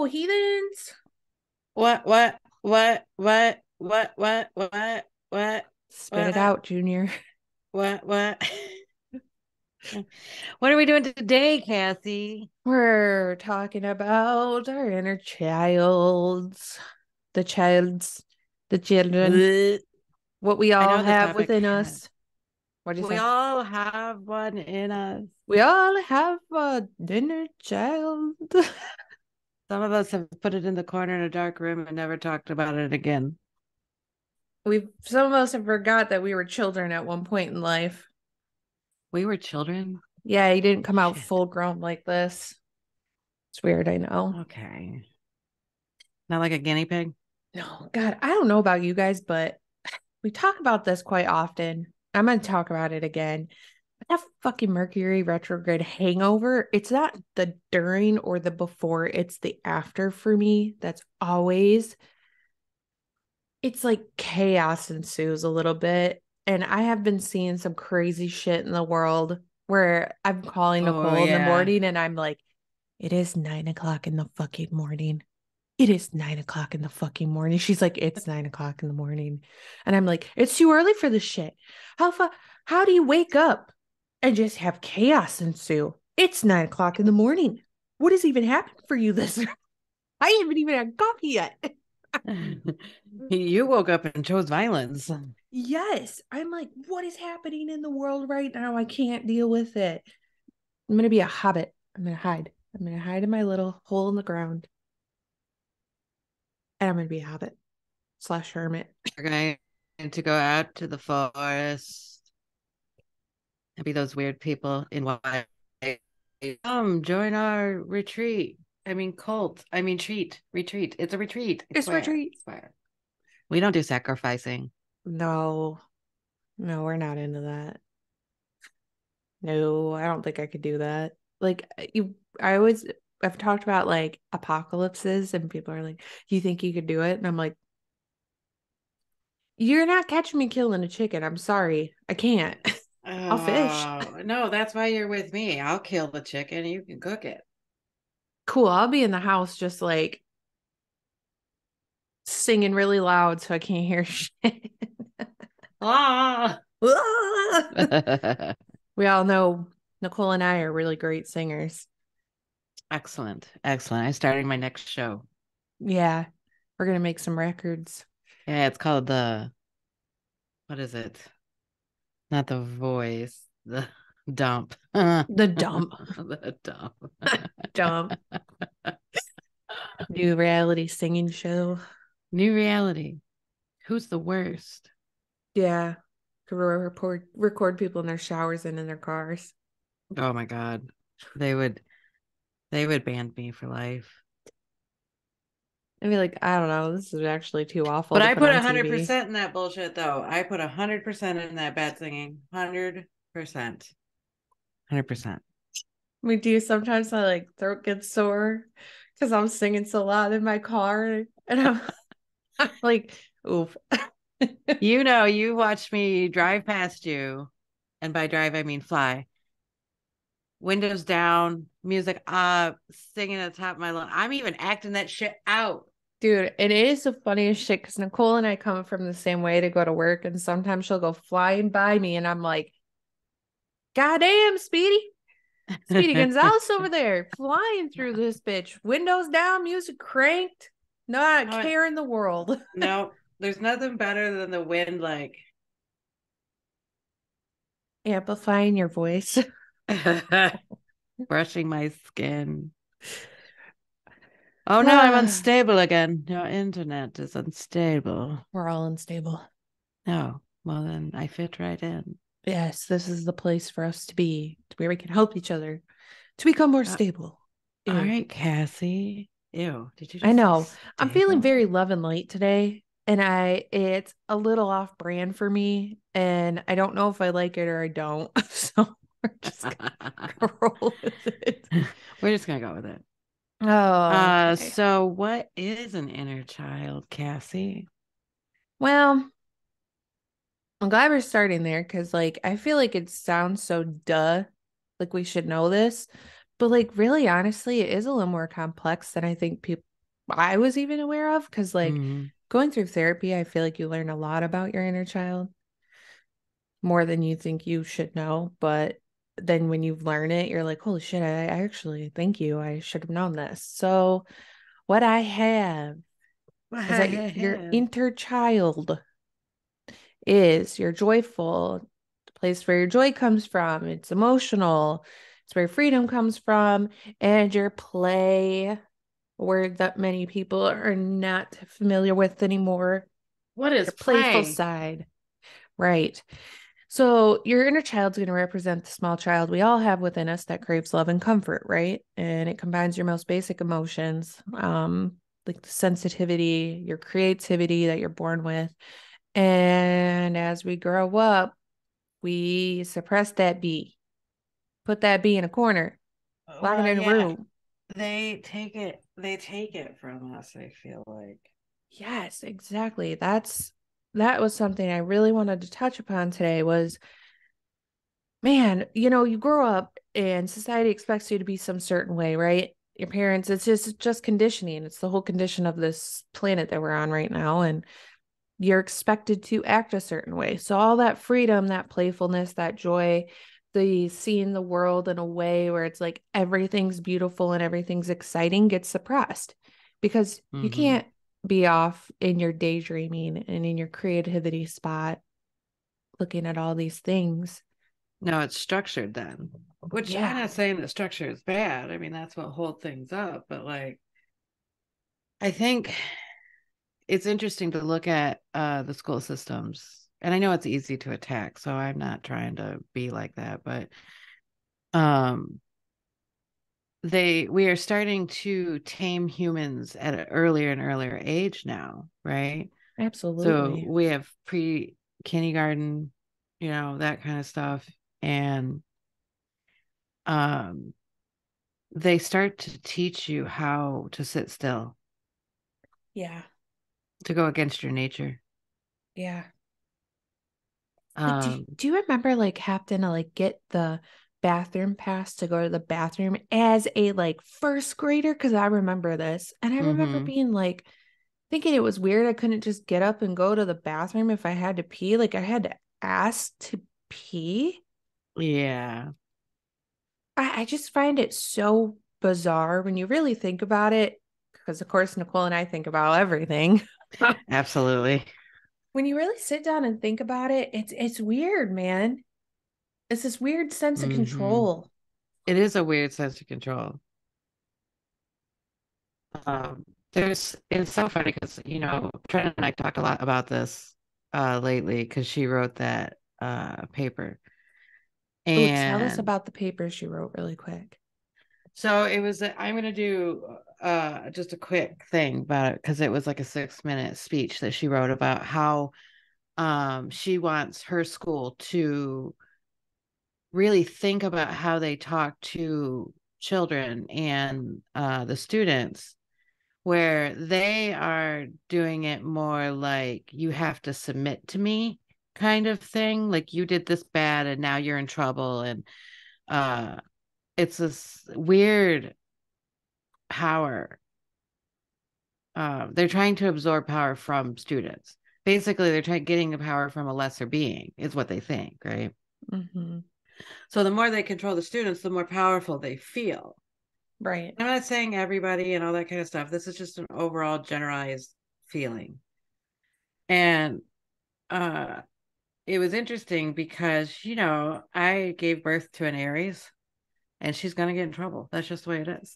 Heathens. What, Spit it what, out, Junior. what? What are we doing today, Cassie? We're talking about our inner childs, the childs, the children, Bleh. what we I all know this have topic. within us. What'd you We say? all have one in us. We all have a inner child. Some of us have put it in the corner in a dark room and never talked about it again. Some of us have forgot that we were children at one point in life. We were children. Yeah, he didn't come out Shit. full grown like this. It's weird, I know. Okay. Not like a guinea pig. No, God, I don't know about you guys, but we talk about this quite often. I'm going to talk about it again. But that fucking Mercury retrograde hangover, it's not the during or the before, it's the after for me. That's always, it's like chaos ensues a little bit. And I have been seeing some crazy shit in the world where I'm calling Oh Nicole in the yeah. morning and I'm like, it is 9 o'clock in the fucking morning. It is 9 o'clock in the fucking morning. She's like, it's 9 o'clock in the morning. And I'm like, it's too early for this shit. How do you wake up and just have chaos ensue? It's 9 o'clock in the morning. What has even happened for you this? I haven't even had coffee yet. You woke up and chose violence. Yes. I'm like, what is happening in the world right now? I can't deal with it. I'm going to be a hobbit. I'm going to hide. I'm going to hide in my little hole in the ground. And I'm going to be a hobbit slash hermit. We're going to go out to the forest and be those weird people in white. Come join our retreat. I mean cult. I mean treat. Retreat. It's a retreat. I It's swear. retreat. I swear. We don't do sacrificing. No, no, we're not into that. No, I don't think I could do that. Like I've talked about like apocalypses and people are like, you think you could do it? And I'm like, you're not catching me killing a chicken. I'm sorry. I can't. I'll fish. Oh, no, that's why you're with me. I'll kill the chicken. You can cook it. Cool. I'll be in the house just like singing really loud so I can't hear shit. Ah. We all know Nicole and I are really great singers. Excellent. Excellent. I'm starting my next show. Yeah, we're gonna make some records. Yeah, it's called what is it? Not the voice, the dump. The dump, The dump. dump new reality singing show. New reality. Who's the worst? Yeah, could record people in their showers and in their cars. Oh my God. They would they would ban me for life. I'd be like, I don't know, this is actually too awful But to I put put on TV. 100% in that bullshit though. I put 100% in that bad singing. 100%. 100%. We do sometimes my like throat gets sore because I'm singing so loud in my car, and I'm like, oof. You know, you watched me drive past you, and by drive I mean fly. Windows down, music up, singing at the top of my lungs. I'm even acting that shit out. Dude, and it is the funniest shit because Nicole and I come from the same way to go to work, and sometimes she'll go flying by me, and I'm like, God damn, Speedy. Speedy Gonzalez over there flying through this bitch. Windows down, music cranked. Not a No, care in the world. no, there's nothing better than the wind, like Amplifying your voice. brushing my skin. Oh no, I'm We're unstable again. Your internet is unstable. all unstable. No, well then I fit right in. Yes, this is the place for us to be, to where we can help each other to become more Uh, stable. all Ew. right, Cassie. Ew, did you I just say know. I'm feeling stable? very love and light today, and it's a little off brand for me, and I don't know if I like it or I don't. So we're just gonna roll with it. We're just gonna go with it. Oh, okay. So what is an inner child, Cassie? Well, I'm glad we're starting there because, like, I feel like it sounds so duh, like we should know this, but like, really, honestly, it is a little more complex than I think I was even aware of. Because, like, Hmm. going through therapy, I feel like you learn a lot about your inner child, more than you think you should know. But then when you learn it, you're like, holy shit, I actually, thank you. I should have known this. So, what I have is that your inner child is you're joyful, the place where your joy comes from. It's emotional, it's where freedom comes from, and your play, a word that many people are not familiar with anymore. What is Your playful play? side, right? So, your inner child's going to represent the small child we all have within us that craves love and comfort, right? And it combines your most basic emotions, like the sensitivity, your creativity that you're born with. And as we grow up, we suppress that bee, put that bee in a corner, lock it Well, in a yeah, room. they take it from us, I feel like. Yes, exactly. That was something I really wanted to touch upon today was, man, you grow up and society expects you to be some certain way, right? Your parents, it's just conditioning. It's the whole condition of this planet that we're on right now. And you're expected to act a certain way. So all that freedom, that playfulness, that joy, the seeing the world in a way where it's like everything's beautiful and everything's exciting gets suppressed because you Hmm. can't be off in your daydreaming and in your creativity spot looking at all these things. No, it's structured then, which I'm Yeah, not saying that structure is bad. I mean, that's what holds things up. But like, I think it's interesting to look at the school systems. And I know it's easy to attack, so I'm not trying to be like that. But um, we are starting to tame humans at an earlier and earlier age now, right? So absolutely. we have pre kindergarten, that kind of stuff. And um, they start to teach you how to sit still, Yeah, to go against your nature. yeah. Like, do, Um, do you remember like having to like get the bathroom pass to go to the bathroom as a like first grader? Because I remember this. And I remember mm-hmm. being like thinking it was weird. I couldn't just get up and go to the bathroom if I had to pee. Like I had to ask to pee. Yeah, I just find it so bizarre when you really think about it. Because of course Nicole and I think about everything. absolutely. When you really sit down and think about it, it's weird, man. It's this weird sense of Mm-hmm. control. It is a weird sense of control. It's so funny because, Trent and I talked a lot about this lately because she wrote that paper. Oh, tell us And about the paper she wrote really quick. so I'm going to do just a quick thing about it because it was like a 6-minute speech that she wrote about how she wants her school to really think about how they talk to children and the students, where they are doing it more like you have to submit to me kind of thing. Like you did this bad and now you're in trouble. And uh, it's this weird power. They're trying to absorb power from students. Basically, they're trying getting the power from a lesser being, is what they think, right? Mm-hmm. So the more they control the students, the more powerful they feel. Right. I'm not saying everybody and all that kind of stuff. This is just an overall generalized feeling. And uh it was interesting because, I gave birth to an Aries and she's gonna get in trouble. That's just the way it is.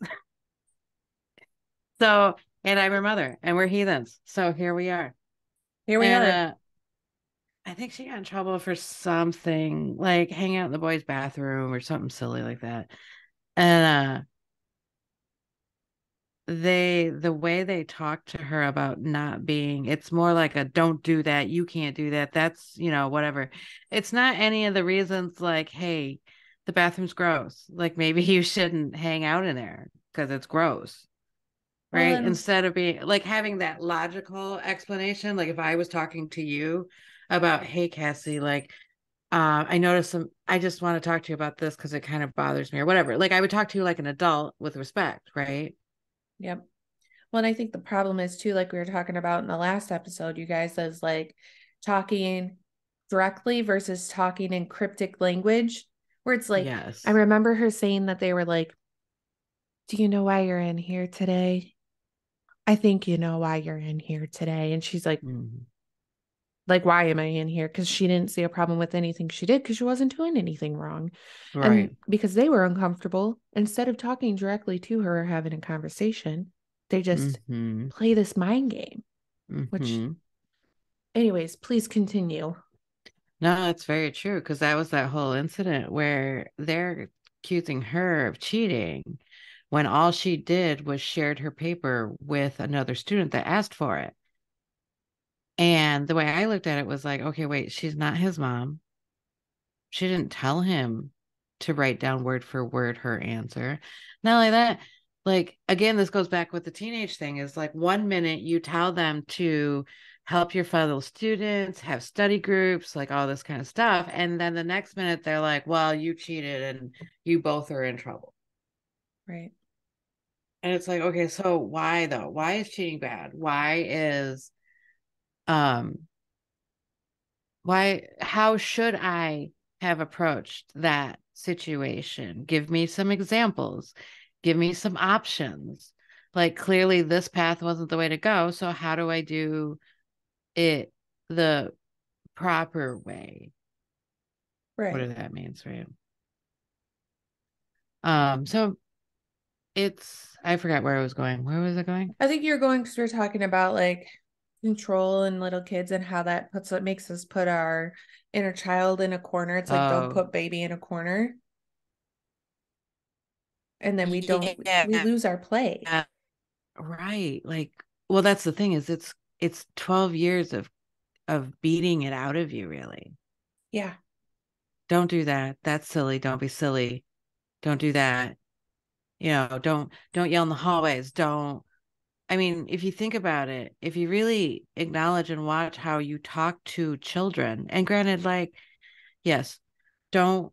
So, and I'm her mother and we're heathens. So here we are. Here we And are. I think she got in trouble for something like hanging out in the boys' bathroom or something silly like that. And the way they talk to her about not being, it's more like a don't do that, you can't do that, that's whatever. It's not any of the reasons like, hey, the bathroom's gross, like maybe you shouldn't hang out in there because it's gross, Well, right? then, Instead of being like having that logical explanation, like if I was talking to you about, hey Cassie, like I noticed I just want to talk to you about this because it kind of bothers me or whatever, like I would talk to you like an adult with respect, right? yep. Well, and I think the problem is too, like we were talking about in the last episode, you guys, is like talking directly versus talking in cryptic language, where it's like, I Yes. remember her saying that they were like, do you know why you're in here today? I think you know why you're in here today. And she's Mhm. like, why am I in here? Because she didn't see a problem with anything she did because she wasn't doing anything wrong. Right. And because they were uncomfortable, instead of talking directly to her or having a conversation, they just Mm-hmm. play this mind game, which, Mm-hmm. anyways, please continue. No, that's very true because that was that whole incident where they're accusing her of cheating when all she did was shared her paper with another student that asked for it. And the way I looked at it was like, okay, wait, she's not his mom. She didn't tell him to write down word for word her answer. Not only that, like again, this goes back with the teenage thing is like 1 minute you tell them to help your fellow students, have study groups, like all this kind of stuff. And then the next minute they're like, well, you cheated and you both are in trouble. Right. And it's like, okay, so why though? Why is cheating bad? Um how should I have approached that situation? Give me some examples. Give me some options. Like clearly this path wasn't the way to go, so how do I do it the proper way? Right. Whatever that means, right? So I forgot where I was going. Where was I going? I think you're going because we're talking about like control and little kids and how that puts what makes us put our inner child in a corner. It's like don't Oh, put baby in a corner. And then we yeah, lose our play. right. Like, well, that's the thing is it's 12 years of beating it out of you, really. Yeah. Don't do that. That's silly. Don't be silly. Don't do that. Don't yell in the hallways. Don't I mean, if you think about it, if you really acknowledge and watch how you talk to children, and granted, like, yes, don't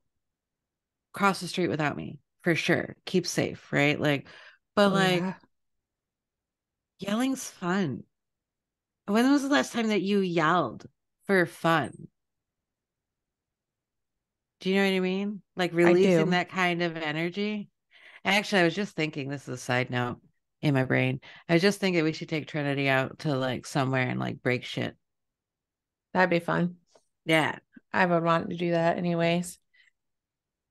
cross the street without me, for sure. Keep safe, right? Like, but Oh like yeah. yelling's fun. When was the last time that you yelled for fun? Do you know what I mean? Like I releasing do. that kind of energy. Actually, I was just thinking, this is a side note in my brain. I was just thinking we should take Trinity out to like somewhere and like break shit. That'd be fun. Yeah. I would want to do that anyways.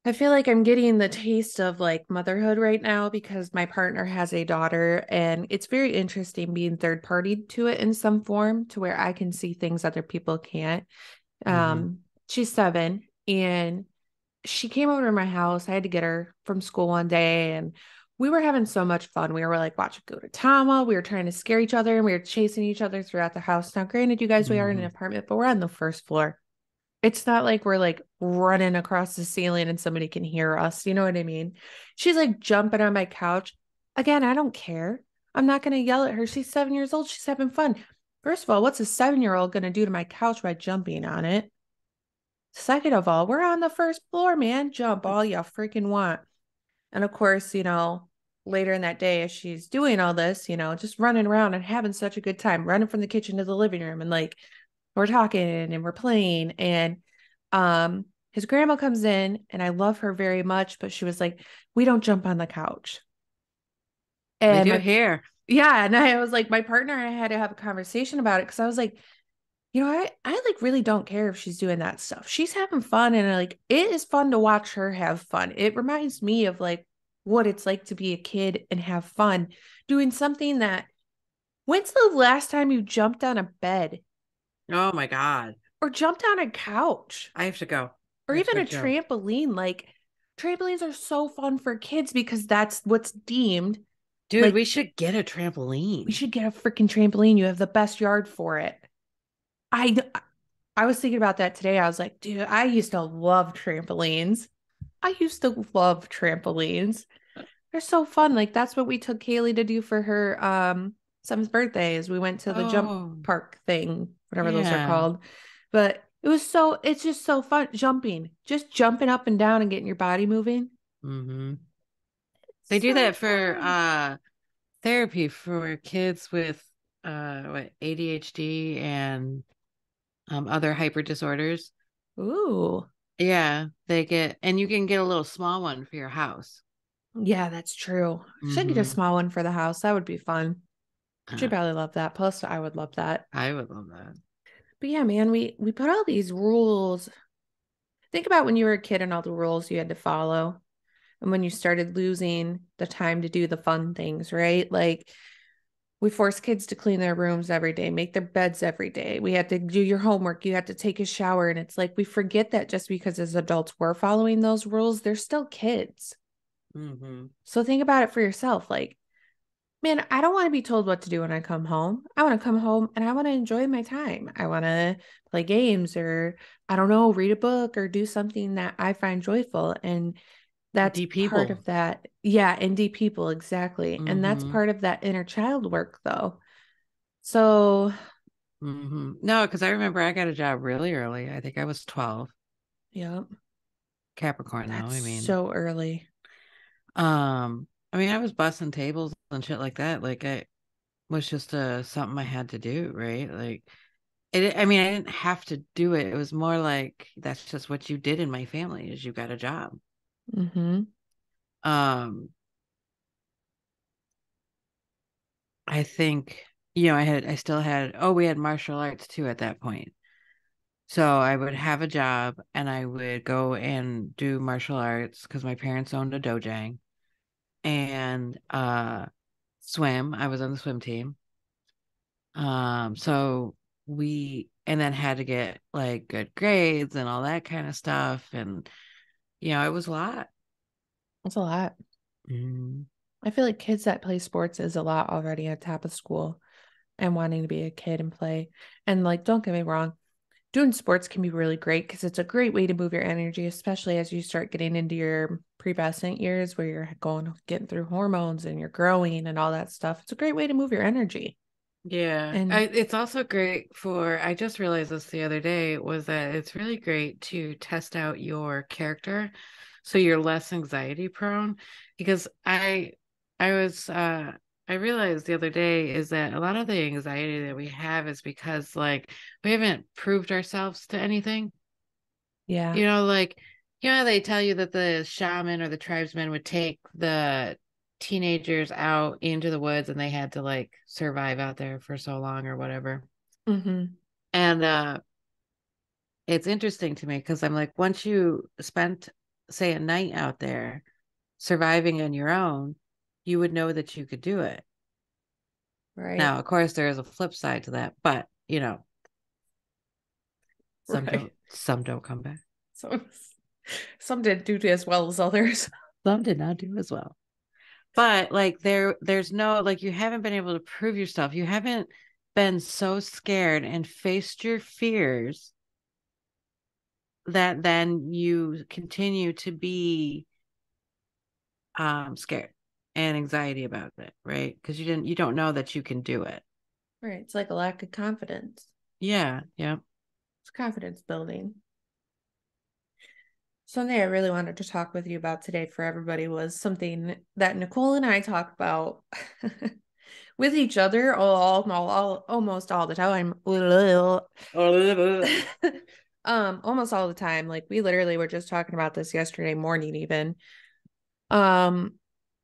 I feel like I'm getting the taste of like motherhood right now because my partner has a daughter and it's very interesting being third party to it in some form to where I can see things other people can't. Mm-hmm. She's 7 and she came over to my house. I had to get her from school one day and we were having so much fun. We were like watching Gudetama. We were trying to scare each other and we were chasing each other throughout the house. Now, granted, you guys, we are in an Mm-hmm. apartment, but we're on the first floor. It's not like we're like running across the ceiling and somebody can hear us. You know what I mean? She's like jumping on my couch. Again, I don't care. I'm not going to yell at her. She's 7 years old. She's having fun. First of all, what's a 7 year old going to do to my couch by jumping on it? Second of all, we're on the first floor, man. Jump all you freaking want. And of course, later in that day, as she's doing all this, just running around and having such a good time, running from the kitchen to the living room and like we're talking and we're playing. And his grandma comes in and I love her very much, but she was like, we don't jump on the couch. We And do my here. yeah, and I was like, my partner and I had to have a conversation about it because I was like, I like really don't care if she's doing that stuff. She's having fun and like it is fun to watch her have fun. It reminds me of like what it's like to be a kid and have fun doing something that when's the last time you jumped on a bed Oh my God. or jumped on a couch I have to go. or I have to even go a too. trampoline? Like trampolines are so fun for kids because that's what's deemed Dude, like we should get a we trampoline. should get a freaking trampoline. You have the best yard for it. I I was thinking about that today. I was like, dude, I used to love trampolines. I used to love trampolines. They're so fun. Like that's what we took Kaylee to do for her seventh birthday is we went to the jump Oh, park thing, whatever those are yeah. called. But it's just so fun jumping. Just jumping up and down and getting your body moving. Mm-hmm. They do So that for fun. therapy for kids with ADHD and other hyper disorders. Ooh. Yeah, they get, and you can get a little small one for your house. Yeah, that's true. Should get a Mm-hmm. small one for the house. That would be fun. She'd Uh, probably love that. Plus, I would love that. I would love that. But yeah, man, we put all these rules. Think about when you were a kid and all the rules you had to follow, and when you started losing the time to do the fun things, right? Like we force kids to clean their rooms every day, make their beds every day. We had to do your homework. You had to take a shower. And it's like we forget that just because as adults we're following those rules, they're still kids. Mm-hmm. So think about it for yourself. Like, man, I don't want to be told what to do when I come home. I want to come home and I want to enjoy my time. I want to play games or, I don't know, read a book or do something that I find joyful. And that's Deep part people. of that. Yeah, indie people, exactly. And that's Mm-hmm. part of that inner child work, though. So, Mm-hmm. No, because I remember I got a job really early. I think I was 12. yeah, Capricorn though. that's I mean, so early. I was bussing tables and shit like that. Like I was just something I had to do, right? Like I didn't have to do it. It was more like that's just what you did in my family is you got a job. Mm-hmm. Um, I think, I still had, oh, we had martial arts too at that point. So I would have a job and I would go and do martial arts because my parents owned a dojang and swim. I was on the swim team. So and then had to get like good grades and all that kind of stuff. And, it was a lot. That's a lot. Mm, I feel like kids that play sports is a lot already at top of school and wanting to be a kid and play. And like, don't get me wrong, doing sports can be really great because it's a great way to move your energy, especially as you start getting into your prepubescent years where you're getting through hormones and you're growing and all that stuff. It's a great way to move your energy. yeah. And It's also great I just realized this the other day was that it's really great to test out your character so you're less anxiety prone because I was I realized the other day is that a lot of the anxiety that we have is because like we haven't proved ourselves to anything. yeah, Like, they tell you that the shaman or the tribesmen would take the teenagers out into the woods and they had to like survive out there for so long or whatever. mm-hmm, And it's interesting to me because I'm like, once you spent, say, a night out there surviving on your own, you would know that you could do it. right, Now, of course, there is a flip side to that, but right. some don't come back. So some didn't do as well as others. Some did not do as well. But like there's no like you haven't been able to prove yourself. You haven't been so scared and faced your fears that then you continue to be scared and anxiety about it, right? Because you don't know that you can do it. Right. It's like a lack of confidence. Yeah, yeah. It's confidence building. Something I really wanted to talk with you about today for everybody was something that Nicole and I talk about with each other almost all the time. Almost all the time. Like we literally were just talking about this yesterday morning, even. Um,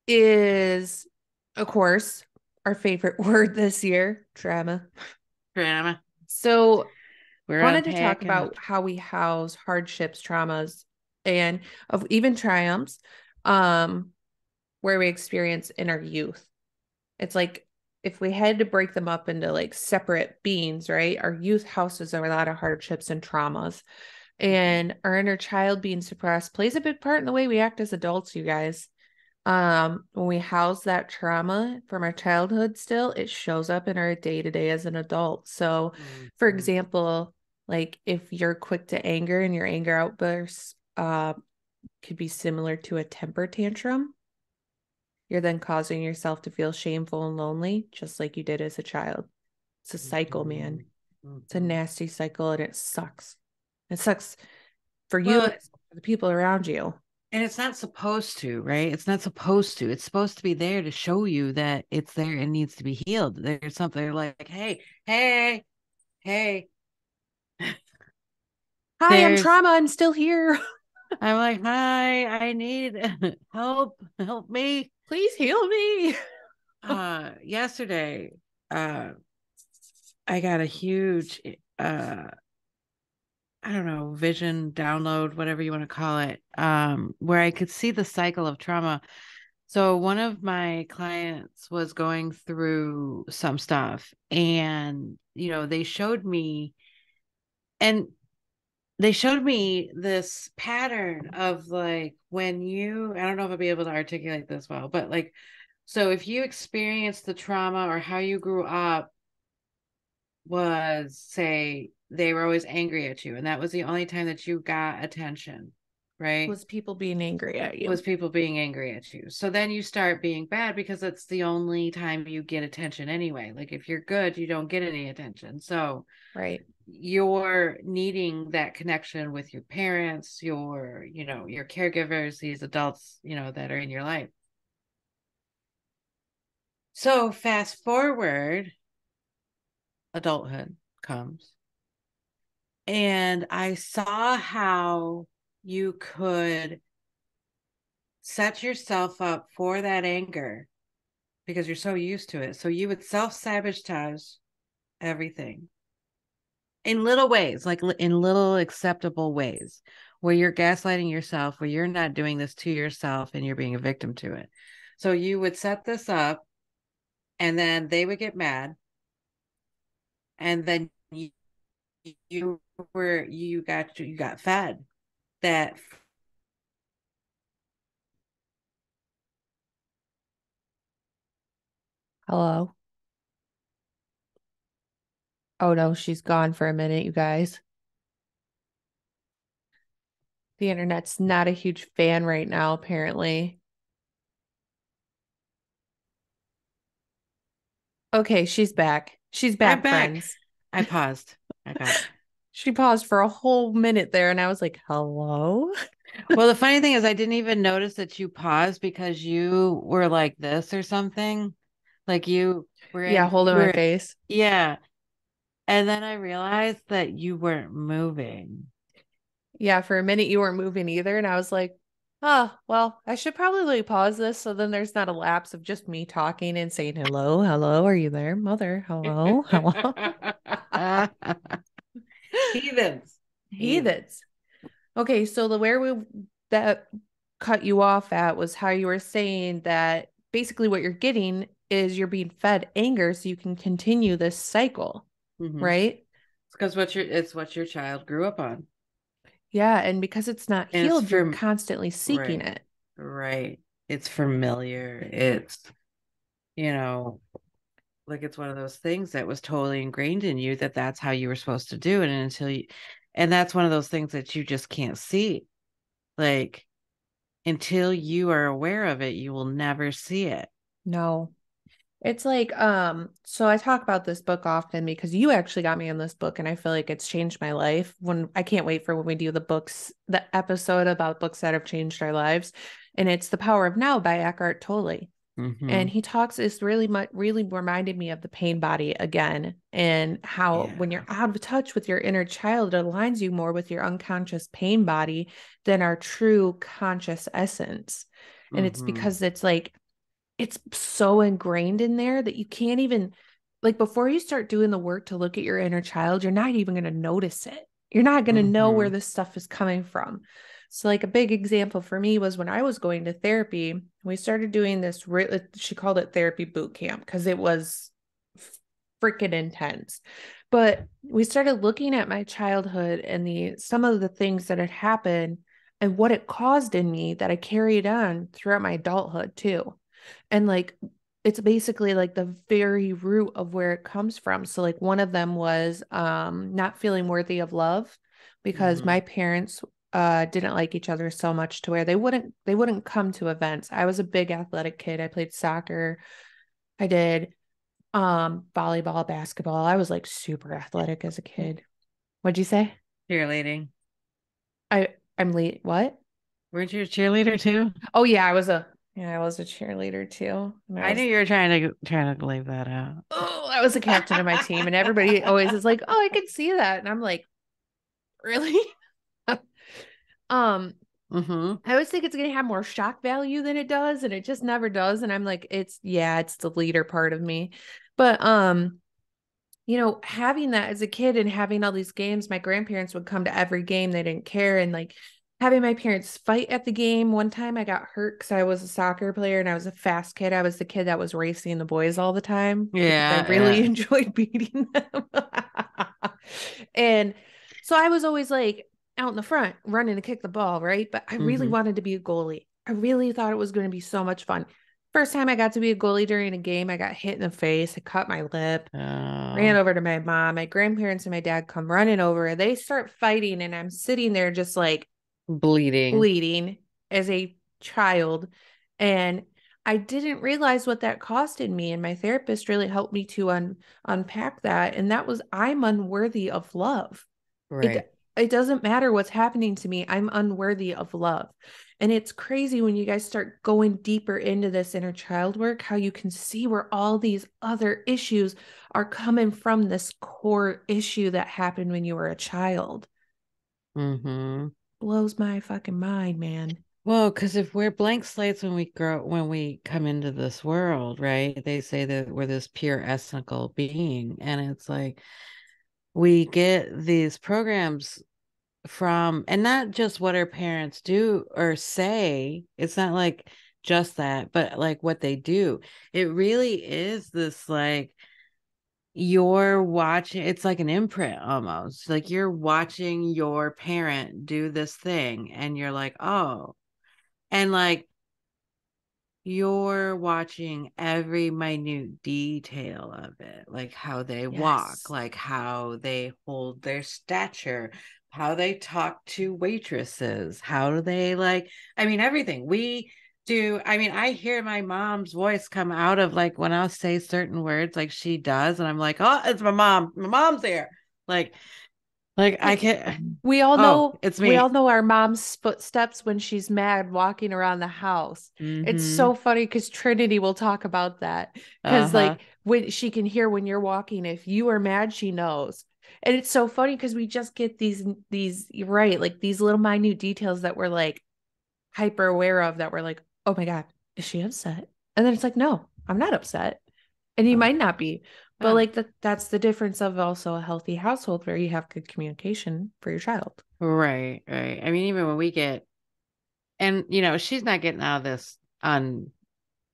is of course our favorite word this year, trauma. Drama. So We're wanted to talk unpacking about it. how we house hardships, traumas, and of even triumphs, um, where we experience in our youth. It's like if we had to break them up into like separate beings, right? Our youth houses a lot of hardships and traumas. Mhm. And our inner child being suppressed plays a big part in the way we act as adults, you guys. When we house that trauma from our childhood still, it shows up in our day to day as an adult. So, for Mhm. example, like if you're quick to anger and your anger outbursts could be similar to a temper tantrum, you're then causing yourself to feel shameful and lonely, just like you did as a child. It's a cycle, man. Mhm. It's a Mhm. nasty cycle and it sucks. It sucks for you and Well, it sucks for the people around you. And it's not supposed to, right? It's not supposed to. It's supposed to be there to show you that it's there and needs to be healed. There's something like, hey, hey, hey, Hi, I'm there's, trauma. I'm still here. I'm like, hi, I need help me. Please heal me. Yesterday, uh, I got a huge, I don't know, vision download, whatever you want to call it, where I could see the cycle of trauma. So one of my clients was going through some stuff and, and they showed me this pattern of like when I don't know if I'll be able to articulate this well, but like, so if you experience the trauma or how you grew up was, say, they were always angry at you and that was the only time that you got attention, right? Was people being angry at you? Was people being angry at you. So then you start being bad because it's the only time you get attention anyway. Like if you're good, you don't get any attention. So Right. you're needing that connection with your parents, your caregivers, these adults, that are in your life. So fast forward, adulthood comes, and I saw how you could set yourself up for that anger because you're so used to it. So you would self sabotage everything in little ways, like in little acceptable ways, where you're gaslighting yourself, where you're not doing this to yourself and you're being a victim to it. So you would set this up and then they would get mad. And then you got fed that. Hello. Oh no, she's gone for a minute, you guys. The internet's not a huge fan right now, apparently. Okay, she's back. She's I'm back, back. friends. I paused. I got. She paused for a whole minute there, and I was like, hello? Well, the funny thing is, I didn't even notice that you paused because you were like this or something. Like you were Yeah, in, holding you my were, face. yeah. And then I realized that you weren't moving. Yeah, for a minute you weren't moving either, and I was like, oh, well, I should probably pause this so then there's not a lapse of just me talking and saying, hello, hello, are you there, mother? Hello, hello. Heathens. Heathens. Heathens. Okay, so the where we that cut you off at was how you were saying that basically what you're getting is you're being fed anger so you can continue this cycle, Mm-hmm. right? It's because it's what your child grew up on. Yeah, and because it's not And it's healed, you're from constantly seeking right, it. right. It's familiar. It's, you know, like it's one of those things that was totally ingrained in you that that's how you were supposed to do it. And that's one of those things that you just can't see. Like until you are aware of it, you will never see it. No. It's like, so I talk about this book often because you actually got me in this book and I feel like it's changed my life. When I can't wait for when we do the episode about books that have changed our lives. And it's The Power of Now by Eckhart Tolle. Mm-hmm. And he talks, it's really much, really reminded me of the pain body again, and how when Yeah. you're out of touch with your inner child, it aligns you more with your unconscious pain body than our true conscious essence. And it's Mm-hmm. because it's like, it's so ingrained in there that you can't even, like, before you start doing the work to look at your inner child, you're not even going to notice it. You're not going to know where Mm-hmm. this stuff is coming from. So, like, a big example for me was when I was going to therapy, we started doing this, she called it therapy boot camp because it was freaking intense. But we started looking at my childhood and some of the things that had happened and what it caused in me that I carried on throughout my adulthood too. And like it's basically like the very root of where it comes from. So like one of them was not feeling worthy of love because Mm-hmm. my parents didn't like each other so much to where they wouldn't come to events. I was a big athletic kid. I played soccer. I did volleyball, basketball. I was like super athletic as a kid. What'd you say? Cheerleading. I'm late. What? Weren't you a cheerleader too? Oh yeah, I was a cheerleader too. And I knew you were trying to leave that out. I was the captain of my team, and everybody always is like, "Oh, I can see that," and I'm like, "Really?" um, Mm-hmm. I always think it's gonna have more shock value than it does, and it just never does. And I'm like, it's yeah, it's the leader part of me, but having that as a kid and having all these games, my grandparents would come to every game. They didn't care. And like having my parents fight at the game. One time I got hurt because I was a soccer player and I was a fast kid. I was the kid that was racing the boys all the time because I Yeah, really yeah. enjoyed beating them. And so I was always like out in the front running to kick the ball, right? But I really Mm-hmm. wanted to be a goalie. I really thought it was going to be so much fun. First time I got to be a goalie during a game, I got hit in the face. I cut my lip, ran Oh, over to my mom. My grandparents and my dad come running over. They start fighting, and I'm sitting there just like bleeding. bleeding as a child. And I didn't realize what that costed me. And my therapist really helped me to unpack that. And that was I'm unworthy of love. Right. It doesn't matter what's happening to me. I'm unworthy of love. And it's crazy when you guys start going deeper into this inner child work, how you can see where all these other issues are coming from this core issue that happened when you were a child. Mm-hmm. Blows my fucking mind, man. Well, because if we're blank slates when we come into this world, right? They say that we're this pure ethnical being, and it's like we get these programs from, and not just what our parents do or say. It's not like just that, but like what they do. It really is this like you're watching, it's like an imprint almost. Like you're watching your parent do this thing, and you're like, oh, and like you're watching every minute detail of it, like how they walk, Yes. like how they hold their stature, how they talk to waitresses, how do they like, I mean, everything we do. I mean, I hear my mom's voice come out of like when I'll say certain words like she does, and I'm like, oh, it's my mom. My mom's here. Like I can't. We all Oh, know it's we all me. know our mom's footsteps when she's mad walking around the house. It's Mm-hmm. so funny because Trinity will talk about that. Because Uh-huh. like when she can hear when you're walking, if you are mad, she knows. And it's so funny because we just get these you're right, like these little minute details that we're like hyper aware of that we're like, oh my God, is she upset? And then it's like, no, I'm not upset. And you Oh, might not be. But oh. like that's the difference of also a healthy household where you have good communication for your child. Right, right. I mean, even when we get, and she's not getting out of this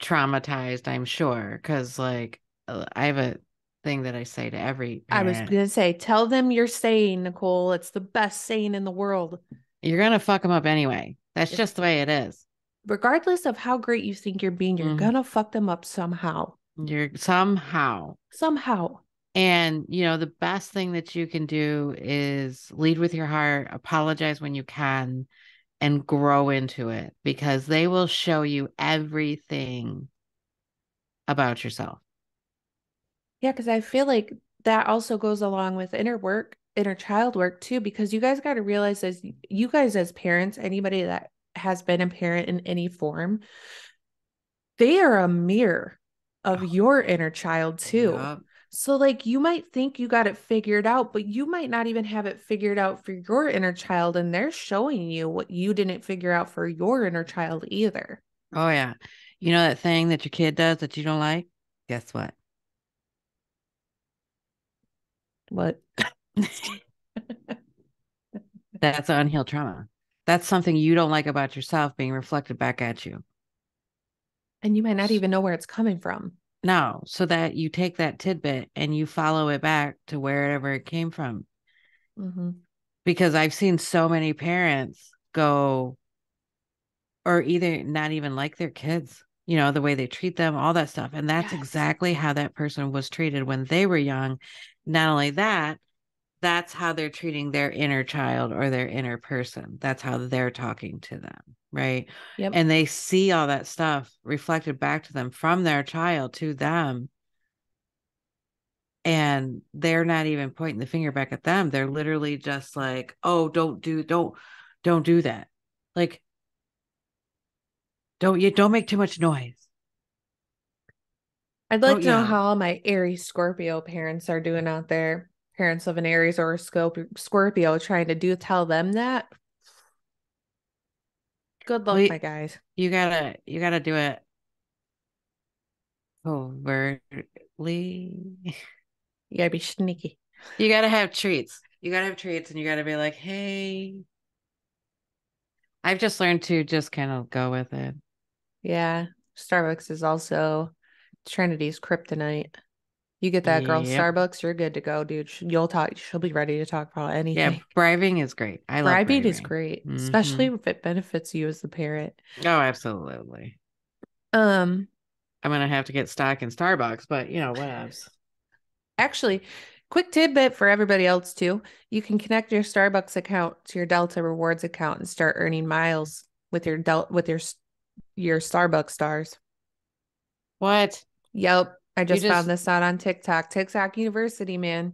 untraumatized, I'm sure, because like I have a thing that I say to every I was parent: gonna say, tell them you're saying, Nicole. It's the best saying in the world. you're gonna fuck them up anyway. That's If just the way it is. regardless of how great you think you're being, you're Mhm. gonna fuck them up somehow. You're somehow, Somehow. and the best thing that you can do is lead with your heart, apologize when you can, and grow into it because they will show you everything about yourself. Yeah, because I feel like that also goes along with inner work, inner child work too, because you guys got to realize as you guys as parents, anybody that has been a parent in any form, they are a mirror of Oh, your inner child too. yep. So like you might think you got it figured out, but you might not even have it figured out for your inner child, and they're showing you what you didn't figure out for your inner child either. Oh yeah. You know that thing that your kid does that you don't like? Guess what? What? That's unhealed trauma. That's something you don't like about yourself being reflected back at you. And you might not even know where it's coming from. No, so that you take that tidbit and you follow it back to wherever it came from. Hmm. Because I've seen so many parents go, or either not even like their kids, the way they treat them, all that stuff. And that's Yes. exactly how that person was treated when they were young. Not only that, that's how they're treating their inner child or their inner person. That's how they're talking to them, right? Yep. And they see all that stuff reflected back to them from their child to them. And they're not even pointing the finger back at them. They're literally just like, oh, don't do that. Like, Don't make too much noise. I'd like Don't to know yell. how all my Aries Scorpio parents are doing out there. Parents of an Aries or a Scorpio trying to tell them that. Good luck, Well, my guys. you gotta do it overtly. You gotta be sneaky. You gotta have treats. You gotta have treats, and you gotta be like, hey. I've just learned to just kind of go with it. Yeah. Starbucks is also Trinity's kryptonite. You get that girl Yep. Starbucks, you're good to go, dude. You'll talk. She'll be ready to talk about Yeah, anything. bribing is great. I love Bribing is bribing. great, especially Hmm. if it benefits you as the parent. Oh, absolutely. Um, I'm gonna have to get stock in Starbucks, but whatevs. Actually, quick tidbit for everybody else too. You can connect your Starbucks account to your Delta Rewards account and start earning miles with your Starbucks stars. What? Yep, I You just found just this out on TikTok. TikTok University, man.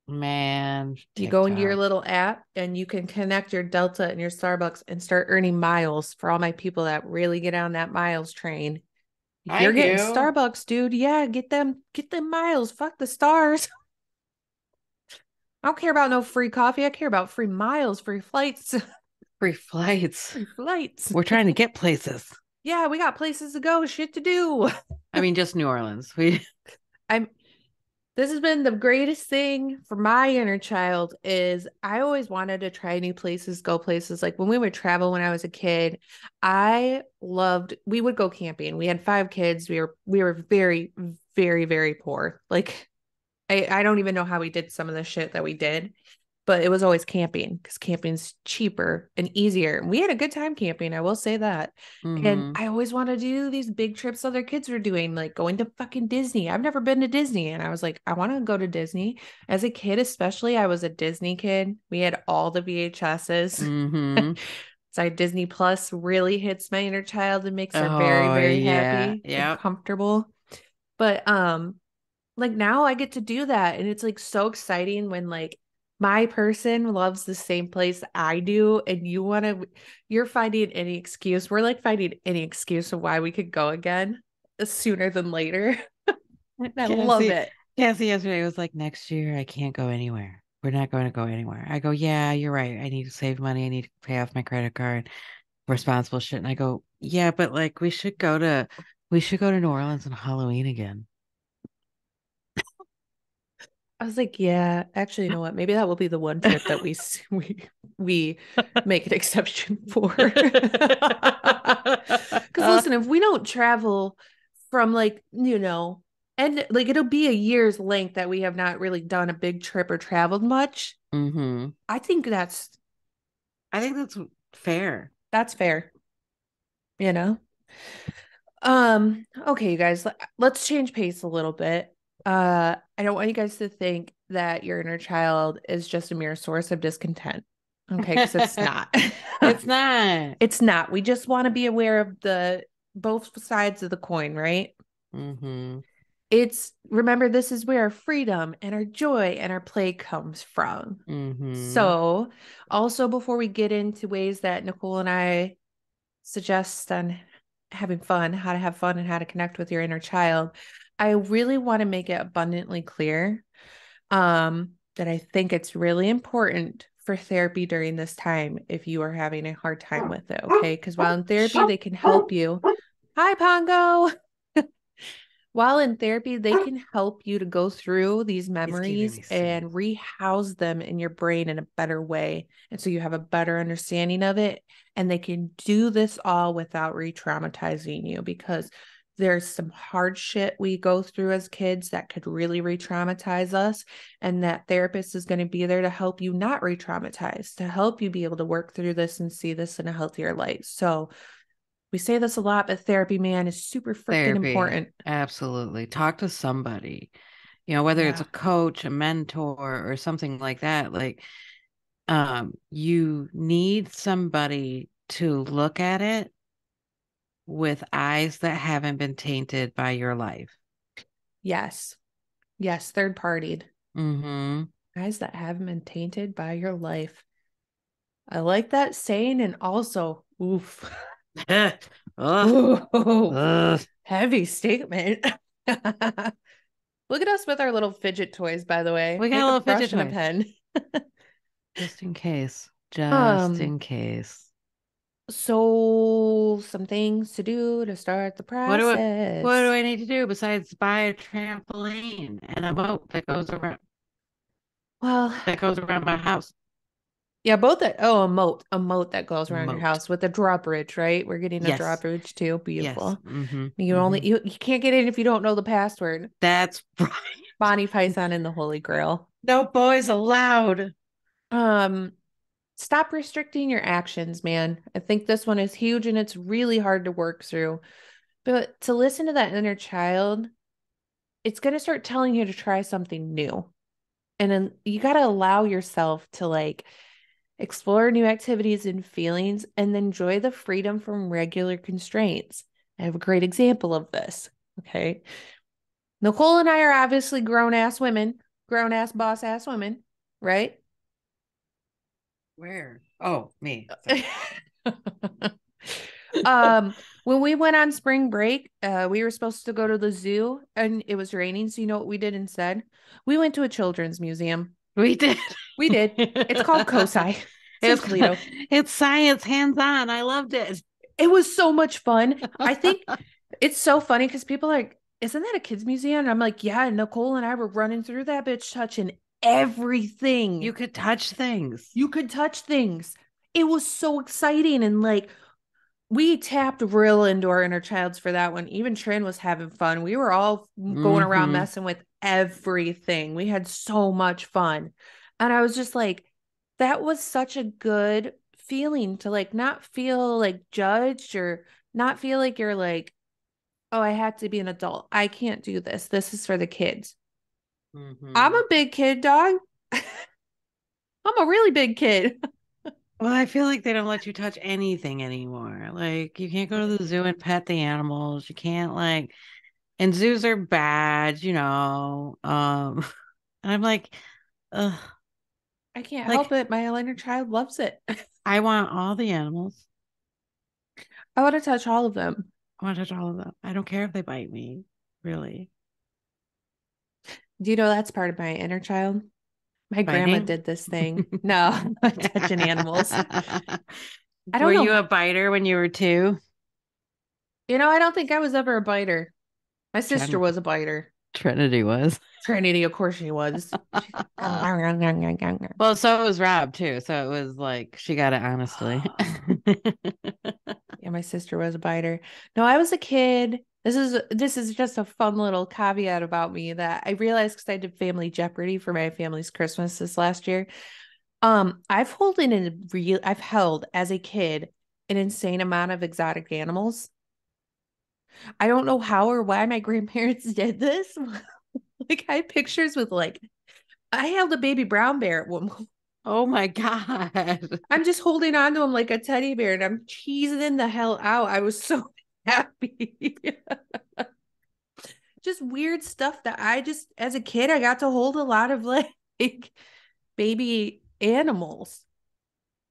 man, You go into your TikTok. little app and you can connect your Delta and your Starbucks and start earning miles for all my people that really get on that miles train. I You're getting do. Starbucks, dude. Yeah, get them miles. Fuck the stars. I don't care about no free coffee. I care about free miles, free flights, Free flights. free flights. We're trying to get places. Yeah, we got places to go, shit to do. I mean, just New Orleans. We I'm This has been the greatest thing for my inner child is I always wanted to try new places, go places. Like when we would travel when I was a kid, we would go camping. We had 5 kids. We were very, very, very poor. Like I don't even know how we did some of the shit that we did, but it was always camping because camping's cheaper and easier. We had a good time camping, I will say that. And mm-hmm. I always want to do these big trips other kids were doing, like going to fucking Disney. I've never been to Disney. And I was like, I want to go to Disney. As a kid, especially, I was a Disney kid. We had all the VHSs. Mm-hmm. So Disney Plus really hits my inner child and makes her very, Oh very yeah. happy and Yep. comfortable. But like now I get to do that and it's like so exciting when like my person loves the same place I do and you're finding any excuse. We're like finding any excuse of why we could go again sooner than later. I love Cassie, it. Cassie yesterday was like, next year I can't go anywhere. We're not going to go anywhere. I go, yeah, you're right. I need to save money. I need to pay off my credit card, responsible shit. And I go, yeah, but like we should go to New Orleans on Halloween again. I was like, yeah, actually, you know what? Maybe that will be the one trip that we make an exception for. Because listen, if we don't travel from like, and like it'll be a year's length that we have not really done a big trip or traveled much. Mm-hmm. I think I think that's fair. that's fair, you know? Okay, you guys, let's change pace a little bit. I don't want you guys to think that your inner child is just a mere source of discontent. Okay, because it's not. It's not. It's not. We just want to be aware of the both sides of the coin, right? Mm-hmm. It's remember this is where our freedom and our joy and our play comes from. Mm-hmm. So, also before we get into ways that Nicole and I suggest on having fun, how to have fun and how to connect with your inner child, I really want to make it abundantly clear that I think it's really important for therapy during this time if you are having a hard time with it, okay? Because while in therapy, they can help you. Hi, Pongo. While in therapy, they can help you to go through these He's keeping memories me safe. and rehouse them in your brain in a better way. And so you have a better understanding of it. And they can do this all without re traumatizing you because there's some hard shit we go through as kids that could really re traumatize us. And that therapist is going to be there to help you not re traumatize, to help you be able to work through this and see this in a healthier light. So, we say this a lot, but therapy, man, is super freaking Therapy. important. Absolutely. Talk to somebody. Whether it's a Yeah. coach, a mentor, or something like that. Like, you need somebody to look at it with eyes that haven't been tainted by your life. Yes. Yes. Third partied. Mm-hmm. Guys that haven't been tainted by your life. I like that saying. And also, oof. Ugh. Ooh, Ugh. heavy statement. Look at us with our little fidget toys, by the way. We got Make a little fidget brush and a toys. pen. Just in case. Just Um, in case. so some things to do to start the What do process. I need to do besides buy a trampoline and a boat Well, that goes around my house? yeah, both that a moat that goes around your Moat. house with a drawbridge, right? We're getting a Yes. drawbridge too. Yes. Beautiful. Mm-hmm. You Mm-hmm. only you can't get in if you don't know the password. That's right. Bonnie Python and the Holy Grail. No boys allowed. Um, Stop restricting your actions, man. I think this one is huge and it's really hard to work through. But to listen to that inner child, it's going to start telling you to try something new. And then you got to allow yourself to like explore new activities and feelings and enjoy the freedom from regular constraints. I have a great example of this. Okay. Nicole and I are obviously grown ass women, grown ass boss ass women, right? Where? Oh, me. Sorry. um, when we went on spring break, we were supposed to go to the zoo and it was raining. So you know what we did instead? We went to a children's museum. We did. We did. It's called COSI. It's in It's Toledo. it's science hands on. I loved it. It was so much fun. I think it's so funny because people are like, isn't that a kids museum? And I'm like, yeah, Nicole and I were running through that bitch touching You everything. could touch things. You could touch things. It was so exciting and like we tapped real into our inner childs for that one. Even Trin was having fun. We were all going around Mm-hmm. messing with everything. We had so much fun. And I was just like, that was such a good feeling to like not feel like judged or not feel like you're like, oh, I had to be an adult. I can't do this. This is for the kids. I'm Mm-hmm. a big kid, dog. I'm a really big kid. Well, I feel like they don't let you touch anything anymore. Like you can't go to the zoo and pet the animals. You can't like, and zoos are bad. And I'm like, ugh, I can't help like it. My inner child loves it. I want all the animals. I want to touch all of them. I want to touch all of them. I don't care if they bite me, really. Do you know that's part of my inner child? My grandma Biting? did this thing. No, touching animals. I Were don't you know. a biter when you were two? I don't think I was ever a biter. My sister Trin- was a biter. Trinity was. Trinity, of course she was. She's like, Well, so was Rob too. So it was like she got it honestly. yeah, my sister was a biter. No, I was a kid. This is just a fun little caveat about me that I realized because I did Family Jeopardy for my family's Christmas this last year. I've held as a kid an insane amount of exotic animals. I don't know how or why my grandparents did this. Like I had pictures with like I held a baby brown bear at one point. Oh my God. I'm just holding on to him like a teddy bear and I'm cheesing the hell out. I was so happy. Just weird stuff that I just as a kid I got to hold a lot of like baby animals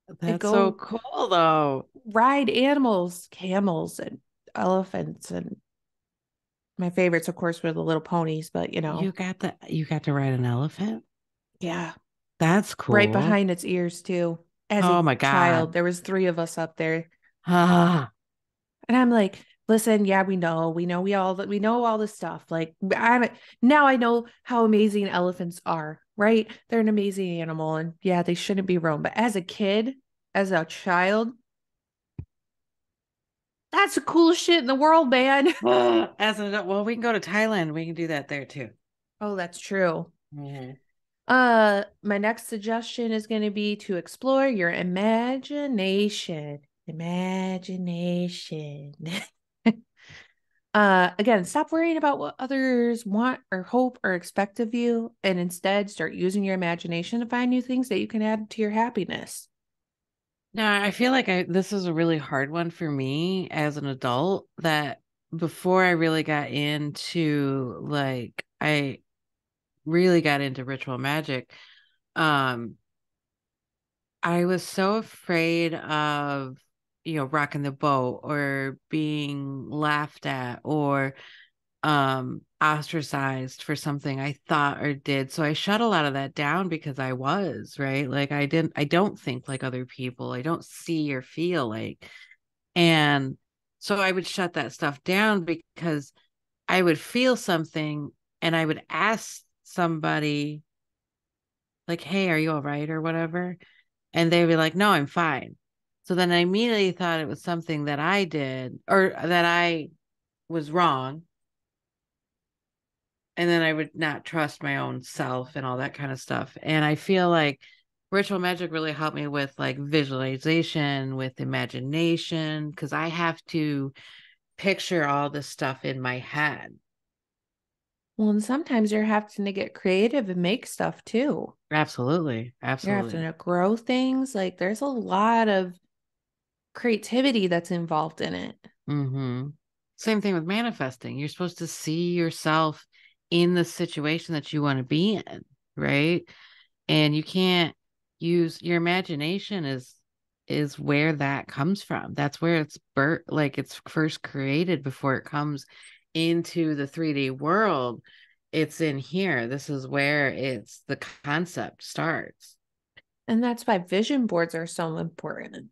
and That's so go cool though. ride animals, camels and elephants and my favorites of course were the little ponies, but You got to ride an elephant? yeah, That's right cool. behind its ears too. As a Oh my child, God. there was three of us up there, Ah, and I'm like, listen, yeah, we know all this stuff. Like, now I know how amazing elephants are. Right? They're an amazing animal, and yeah, they shouldn't be roamed. But as a kid, as a child, that's the coolest shit in the world, man. as an adult, well, we can go to Thailand. We can do that there too. Oh, that's true. Mhm. My next suggestion is going to be to explore your imagination. Imagination. Again, stop worrying about what others want or hope or expect of you, and instead start using your imagination to find new things that you can add to your happiness. Now, I feel like this is a really hard one for me as an adult that before I really got into I really got into ritual magic. Um, I was so afraid of rocking the boat or being laughed at or ostracized for something I thought or did. So I shut a lot of that down because I was, right? Like I don't think like other people. I don't see or feel like. And so I would shut that stuff down because I would feel something and I would ask somebody like, "Hey, are you all right?" or whatever. And they'd be like, "No, I'm fine." So then I immediately thought it was something that I did or that I was wrong. And then I would not trust my own self and all that kind of stuff. And I feel like ritual magic really helped me with like visualization, with imagination, because I have to picture all this stuff in my head. Well, and sometimes you're having to get creative and make stuff too. Absolutely. You're having Absolutely. to grow things. Like there's a lot of creativity that's involved in it. Mm-hmm. Same thing with manifesting. You're supposed to see yourself in the situation that you want to be in, right? And you can't use your imagination is where that comes from. That's where it's like it's first created before it comes into the 3D world. It's in here. This is where it's the concept starts. And that's why vision boards are so important.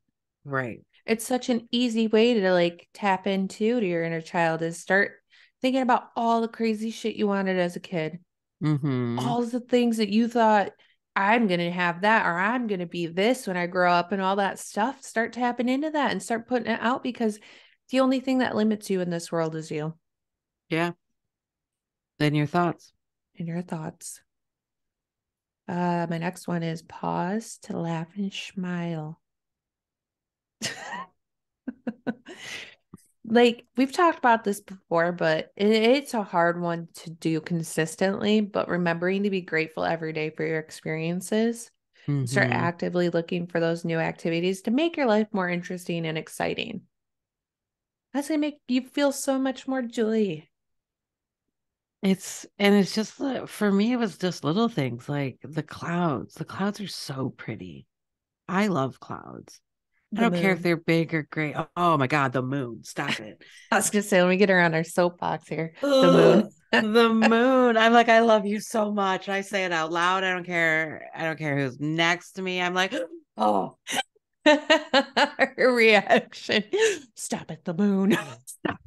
Right. It's such an easy way to like tap into to your inner child is start thinking about all the crazy shit you wanted as a kid. Mm-hmm. All the things that you thought I'm going to have that or I'm going to be this when I grow up and all that stuff. Start tapping into that and start putting it out because the only thing that limits you in this world is you Yeah. Then your thoughts. and your thoughts. My next one is pause to laugh and smile. Like we've talked about this before, but it's a hard one to do consistently. But remembering to be grateful every day for your experiences and start Mm-hmm. actively looking for those new activities to make your life more interesting and exciting. That's gonna make you feel so much more joy. It's just for me, it was just little things like the clouds. The clouds are so pretty. I love clouds. I The don't care if moon. they're big or gray. Oh my God, the moon. Stop it. I was gonna say, let me get her on our soapbox here. The moon. Ugh, the moon. I'm like, I love you so much. I say it out loud. I don't care. I don't care who's next to me. I'm like, oh, Her reaction. Stop it, the moon. stop.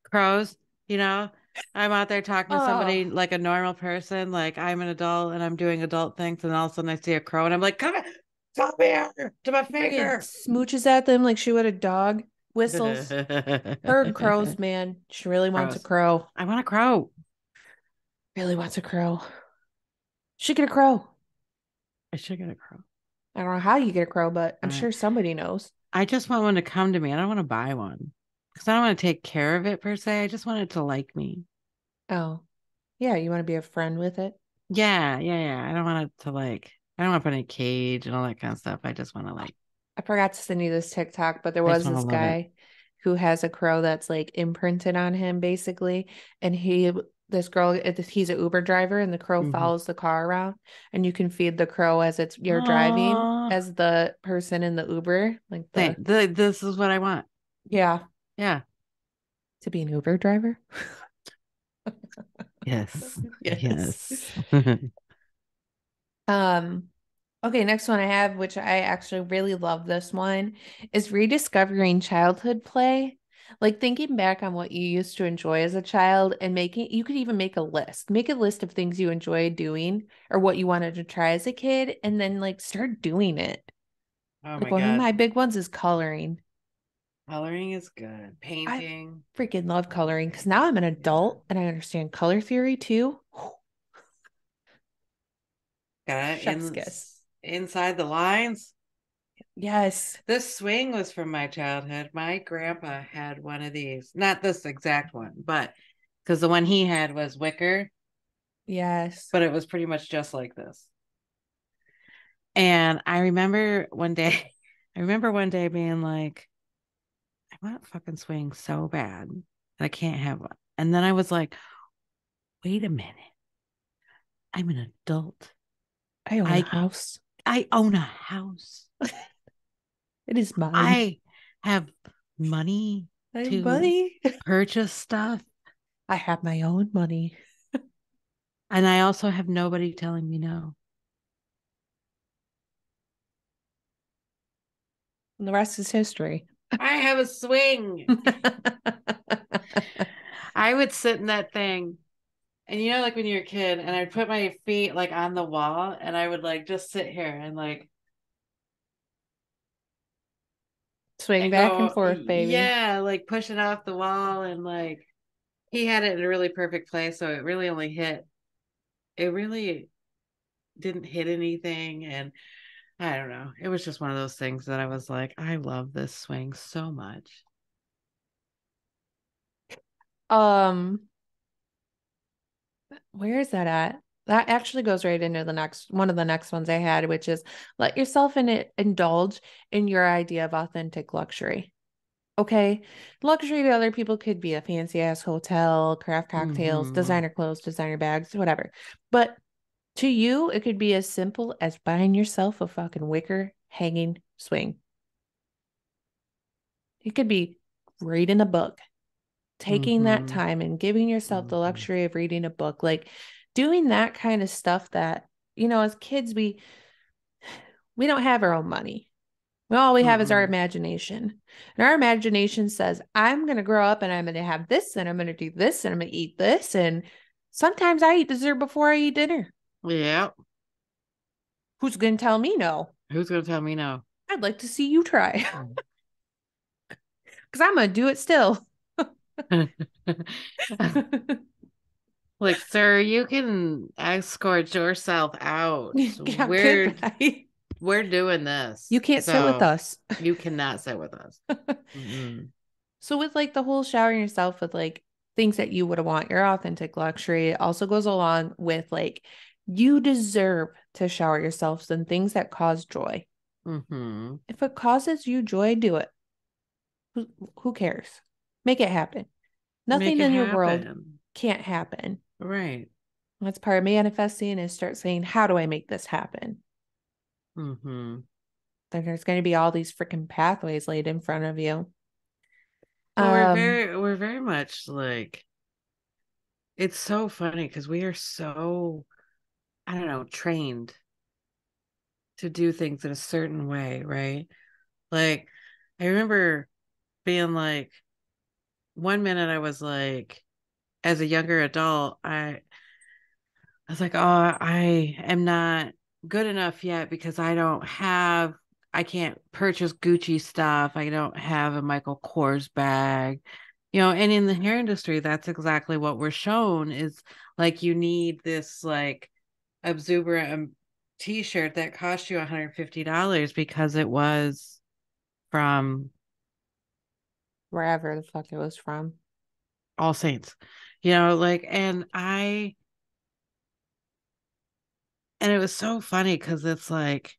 Crows, you know, I'm out there talking to Oh, somebody like a normal person, like I'm an adult and I'm doing adult things, and all of a sudden I see a crow and I'm like, come here to my friggin' finger. smooches at them like she would a dog. Whistles. Herd crows, man. She really wants a Crows. crow. I want a crow. Really wants a crow. She get a crow. I should get a crow. I don't know how you get a crow, but I'm All right. sure somebody knows. I just want one to come to me. I don't want to buy one because I don't want to take care of it per se. I just want it to like me. Oh, yeah, you want to be a friend with it? Yeah, yeah, yeah. I don't want it to like, I don't want to put in a cage and all that kind of stuff. I just want to like, I forgot to send you this TikTok, but there I just was want to this love it. guy who has a crow that's like imprinted on him basically. And this girl, he's an Uber driver and the crow Hmm. follows the car around and you can feed the crow as you're driving Oh, as the person in the Uber, like this is what I want. yeah, Yeah. to be an Uber driver. Yes. Yes. Yes. Um, okay, next one I have, which I actually really love this one, is rediscovering childhood play. Like thinking back on what you used to enjoy as a child and you could even make a list. Make a list of things you enjoyed doing or what you wanted to try as a kid, and then like start doing it. Oh Like my one of God. my big ones is coloring. Coloring is good. I Painting. freaking love coloring because now I'm an Yeah. adult and I understand color theory too. Got it Chef's kiss. inside the lines. Yes. This swing was from my childhood. My grandpa had one of these. Not this exact one, but because the one he had was wicker, Yes. but it was pretty much just like this. And I remember one day, I remember one day being like, I want a fucking swing so bad, and I can't have one. And then I was like, wait a minute, I'm an adult. I own a I house. I own a house. It is mine. I have money Hey, to buddy. purchase stuff. I have my own money. And I also have nobody telling me no. And the rest is history. I have a swing. I would sit in that thing. And you know, like when you're a kid, and I'd put my feet like on the wall and I would like just sit here Swing and back and go, forth, baby. yeah, like push it off the wall. And like he had it in a really perfect place. So it really only hit, it really didn't hit anything. And I don't know. It was just one of those things that I was like, I love this swing so much. Um, where is that at? That actually goes right into the next one of the next ones I had, which is let yourself indulge in your idea of authentic luxury. Okay. Luxury to other people could be a fancy ass hotel, craft cocktails, Mm-hmm. designer clothes, designer bags, whatever. But to you, it could be as simple as buying yourself a fucking wicker hanging swing. It could be reading a book, taking that Mm-hmm. time and giving yourself the Mm-hmm. luxury of reading a book, like doing that kind of stuff that, as kids, we don't have our own money. All we have is our Mm-mm. imagination. And our imagination says, I'm going to grow up and I'm going to have this and I'm going to do this and I'm going to eat this. And sometimes I eat dessert before I eat dinner. Yeah. Who's going to tell me no? Who's gonna tell me no? I'd like to see you try because I'm going to do it still. Like, sir, you can escort yourself out. Yeah, We're goodbye. we're doing this. You can't sit with So us. you cannot sit with us. Mm-mm. So with like the whole showering yourself with like things that you would want, your authentic luxury also goes along with like you deserve to shower yourselves in things that cause joy. Mm-hmm. If it causes you joy, do it. Who, who cares? Make it happen. Make Nothing it in your world happen. can't happen. Right. That's part of manifesting is start saying, how do I make this happen? Mm-hmm. Then there's going to be all these freaking pathways laid in front of you. Well, Um, we're very much like it's so funny because we are so, I don't know, trained to do things in a certain way, right? Like I remember being like, one minute I was like, as a younger adult, I was like, oh, I am not good enough yet because I can't purchase Gucci stuff. I don't have a Michael Kors bag. And in the hair industry, that's exactly what we're shown is like you need this like exuberant t-shirt that cost you $150 because it was from wherever the fuck it was from. All Saints. Like and it was so funny because it's like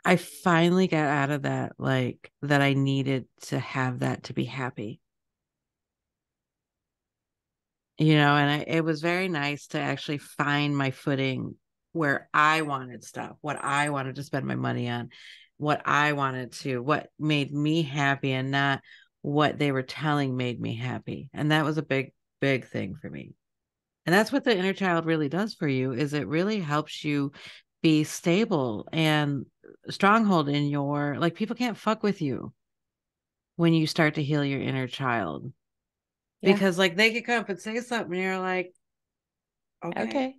I finally got out of that, like that I needed to have that to be happy, and it was very nice to actually find my footing where I wanted stuff, what I wanted to spend my money on, what made me happy and not what they were telling made me happy. And that was a big, big thing for me. And that's what the inner child really does for you is it really helps you be stable and stronghold in your like people can't fuck with you when you start to heal your inner child Yeah. because like they could come up and say something and you're like, okay, Okay.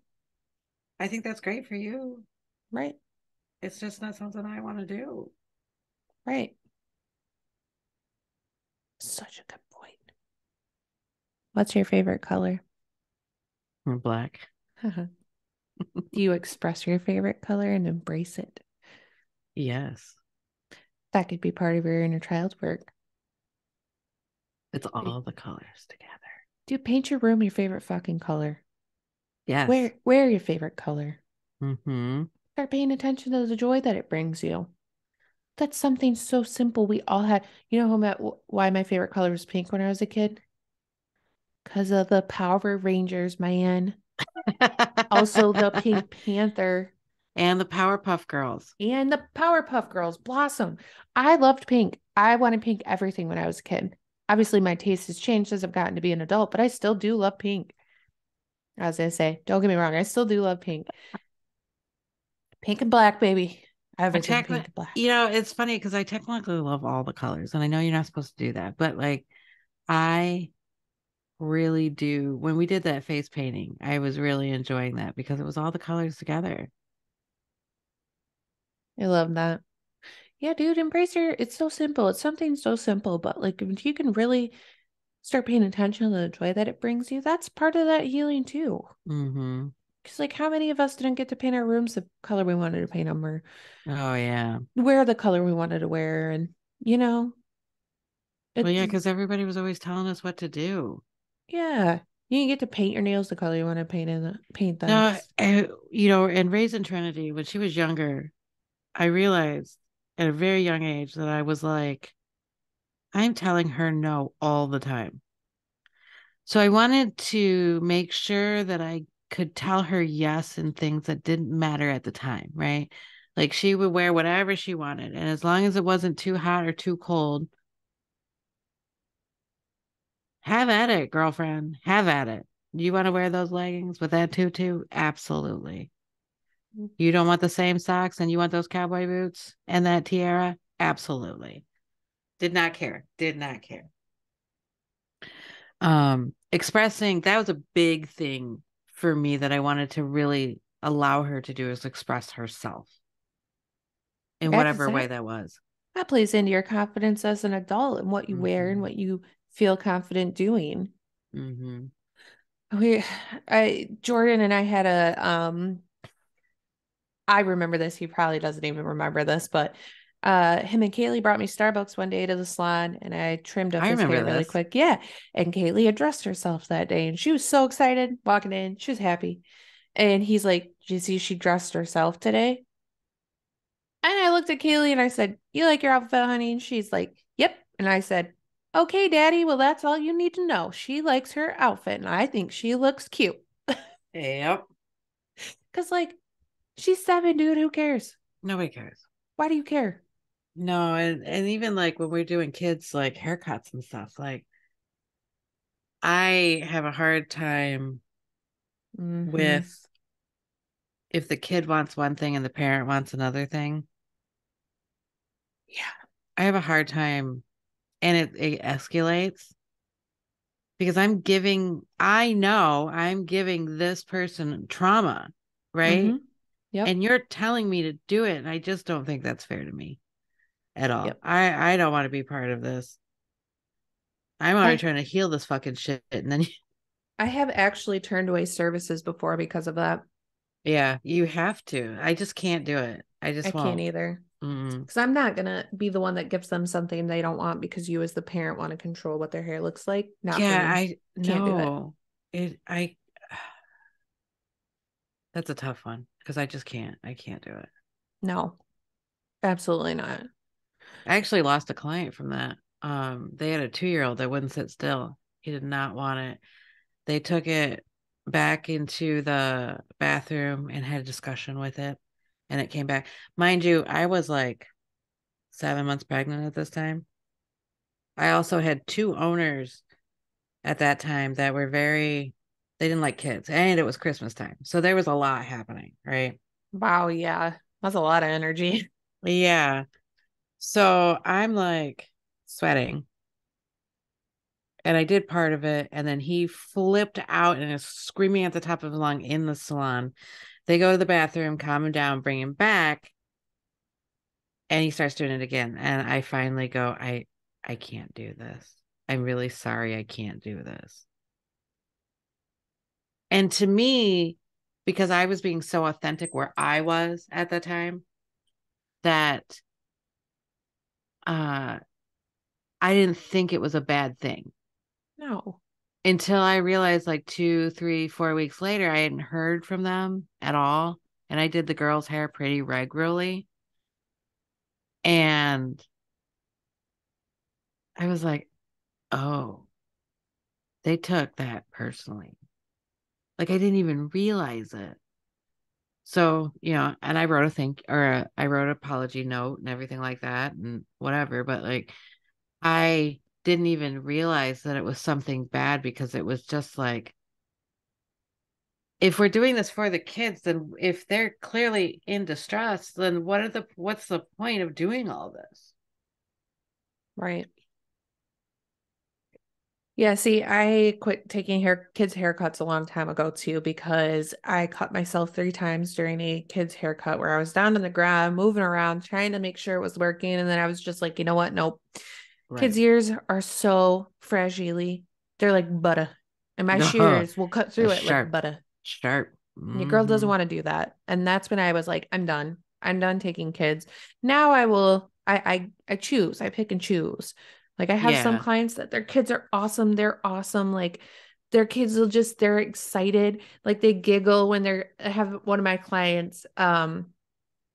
I think that's great for you. Right. It's just not something I want to do. Right. Such a good point. What's your favorite color? I'm black. Do you express your favorite color and embrace it? Yes. That could be part of your inner child work. It's Do all the colors together. you paint your room your favorite fucking color? Yes. Wear your favorite color. Mm-hmm. Start paying attention to the joy that it brings you. That's something so simple we all had. You know why my favorite color was pink when I was a kid? Because of the Power Rangers, man. Also the Pink Panther. And the Powerpuff Girls. And the Powerpuff Girls, Blossom. I loved pink. I wanted pink everything when I was a kid. Obviously, my taste has changed as I've gotten to be an adult, but I still do love pink. As I say, don't get me wrong, I still do love pink. Pink and black, baby. I Everything pink technically, and black. it's funny because I technically love all the colors, and I know you're not supposed to do that, but like I really do. When we did that face painting, I was really enjoying that because it was all the colors together. I love that. Yeah, dude, embrace your, it's so simple. It's something so simple, but like if you can really start paying attention to the joy that it brings you, that's part of that healing too. Mm-hmm. Because like how many of us didn't get to paint our rooms the color we wanted to paint them or Oh yeah. wear the color we wanted to wear? And you know, Well, it yeah, because everybody was always telling us what to do. yeah. You can get to paint your nails the color you want to paint them. No, in Raising Trinity, when she was younger, I realized at a very young age that I was like, I'm telling her no all the time. So I wanted to make sure that I could tell her yes in things that didn't matter at the time, right? Like she would wear whatever she wanted. And as long as it wasn't too hot or too cold, have at it, girlfriend. Have at it. You want to wear those leggings with that tutu? Absolutely. You don't want the same socks and you want those cowboy boots and that tiara? Absolutely. Did not care. Did not care. Expressing that was a big thing for me that I wanted to really allow her to do is express herself in Yeah, because whatever way that that was. that plays into your confidence as an adult and what you wear and Mm-hmm. what you feel confident doing. Mm-hmm. We I Jordan and I had a I remember this, he probably doesn't even remember this, but him and Kaylee brought me Starbucks one day to the salon and I trimmed up I his remember hair really this. quick. Yeah. And Kaylee had dressed herself that day and she was so excited walking in. She was happy. And he's like, "Did you see she dressed herself today?" And I looked at Kaylee and I said, "You like your outfit, honey?" And she's like, "Yep." And I said, "Okay, Daddy, well, that's all you need to know. She likes her outfit and I think she looks cute." Yep. Because, like, she's 7, dude. Who cares? Nobody cares. Why do you care? No, and even like when we're doing kids like haircuts and stuff, like I have a hard time Mm-hmm. with if the kid wants one thing and the parent wants another thing. Yeah. I have a hard time and it escalates because I know I'm giving this person trauma, Mm-hmm. right? Yep. And you're telling me to do it. And I just don't think that's fair to me at all. Yep. I don't want to be part of this. I'm already I trying to heal this fucking shit. And then, I have actually turned away services before because of that. yeah, you have to. I just can't do it. I I just can't won't. either. Mm. Because I'm not gonna be the one that gives them something they don't want because you as the parent want to control what their hair looks like. Not for Yeah, me. I Can't do it. no. That's a tough one because I just can't. I can't do it. No, absolutely not. I actually lost a client from that. They had a 2-year old that wouldn't sit still. He did not want it. They took it back into the bathroom and had a discussion with it, and it came back. Mind you, I was like 7 months pregnant at this time. I also had two owners at that time that were they didn't like kids, and it was Christmas time. So there was a lot happening, right? Wow, yeah. That's a lot of energy. Yeah. So I'm like sweating. And I did part of it. And then he flipped out and is screaming at the top of his lung in the salon. They go to the bathroom, calm him down, bring him back, and he starts doing it again. And I finally go, I can't do this. I'm really sorry I can't do this. And to me, because I was being so authentic where I was at the time, that uh I didn't think it was a bad thing No. until I realized like 2, 3, 4 weeks later, I hadn't heard from them at all. And I did the girl's hair pretty regularly. And I was like, oh, they took that personally. Like I didn't even realize it. So, and I wrote a I wrote an apology note and everything like that and whatever, but like I didn't even realize that it was something bad because it was just like, if we're doing this for the kids, then if they're clearly in distress, then what's the point of doing all this? Right. Yeah, see, I quit taking kids' haircuts a long time ago too because I cut myself 3 times during a kid's haircut where I was down on the ground, moving around, trying to make sure it was working. And then I was just like, you know what? Nope. Kids' Right. ears are so fragile. They're like butter. And my No, shears will cut through it's it like sharp, butter. sharp. And your girl doesn't Hmm. want to do that. And that's when I was like, I'm done. I'm done taking kids. Now I will I choose. I pick and choose. Like I have some Yeah. clients that their kids are awesome. They're awesome. Like their kids will just they're excited. Like they giggle when I have one of my clients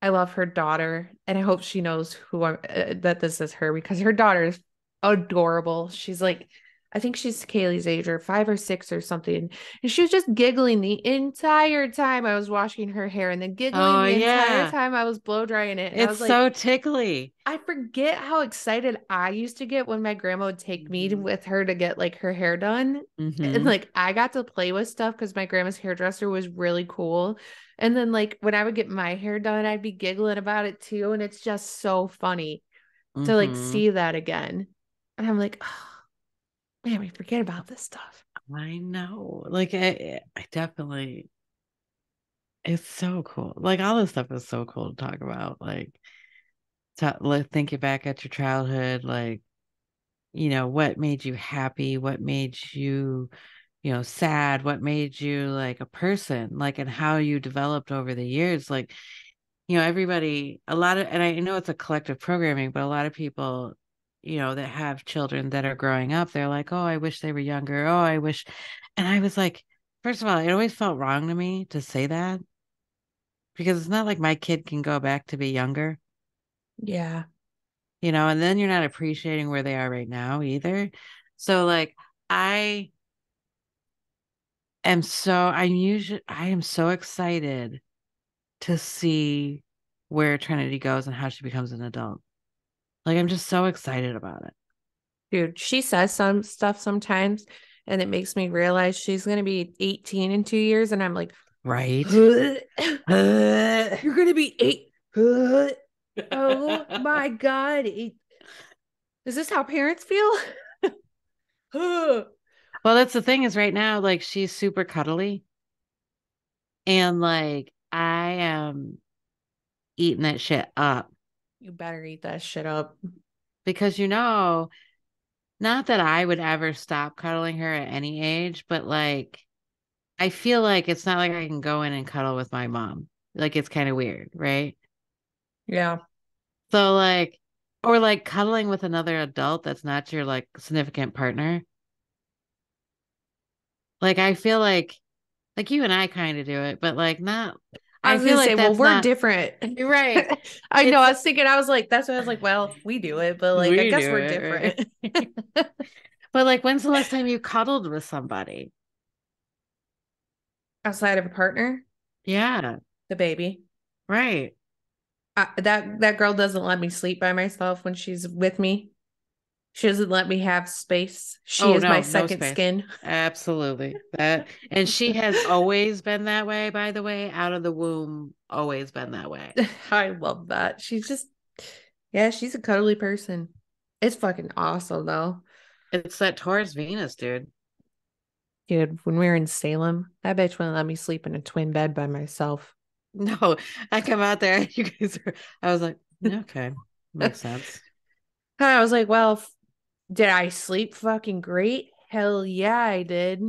I love her daughter, and I hope she knows that this is her because her daughter is adorable. She's like, I think she's Kaylee's age or 5 or 6 or something. And she was just giggling the entire time I was washing her hair and then giggling Oh the entire yeah. time I was blow drying it. And I It's was like, so tickly. I forget how excited I used to get when my grandma would take me Hmm. with her to get like her hair done. And Hmm. like I got to play with stuff because my grandma's hairdresser was really cool. And then like when I would get my hair done, I'd be giggling about it too. And it's just so funny to like Hmm. see that again. And I'm like, oh man, we forget about this stuff. I know. Like I definitely, it's so cool. Like all this stuff is so cool to talk about. Like thinking back at your childhood, like, what made you happy, what made you, sad, what made you like a person, like, and how you developed over the years. Like, everybody, and I know it's a collective programming, but a lot of people, that have children that are growing up, they're like, oh, I wish they were younger. Oh, I wish. And I was like, first of all, it always felt wrong to me to say that because it's not like my kid can go back to be younger, Yeah. and then you're not appreciating where they are right now either. So, like, I I am so excited to see where Trinity goes and how she becomes an adult. Like, I'm just so excited about it. Dude, she says some stuff sometimes and it makes me realize she's going to be 18 in 2 years. And I'm like, Right? you're gonna be eight. Oh my God. Is this how parents feel? Well, that's the thing is right now, like, she's super cuddly. And, like, I am eating that shit up You better eat that shit up. because, not that I would ever stop cuddling her at any age, but like, I feel like it's not like I can go in and cuddle with my mom. Like, it's kind of weird, right? Yeah. So, like, or like cuddling with another adult that's not your like significant partner. Like, I feel like you and I kind of do it, but like, not, I I was feel gonna say, like well, that's we're not, different. you're right. I know. It's, I was thinking, I was like, that's what I was like, well, we do it, but like, I we guess do we're it, different. right? But like, when's the last time you cuddled with somebody? Outside of a partner, Yeah, the baby. right. That girl doesn't let me sleep by myself when she's with me. She doesn't let me have space. She Oh is my no, no second space. skin. Absolutely. And she has always been that way, by the way, out of the womb, always been that way. I love that. She's just, yeah, she's a cuddly person. It's fucking awesome though. It's that Taurus Venus, dude. Dude, when we were in Salem, that bitch wouldn't let me sleep in a twin bed by myself. No, I come out there, you guys are, I was like, "Yeah, okay, And makes sense." I was like, well, did I sleep fucking great? Hell yeah, I did.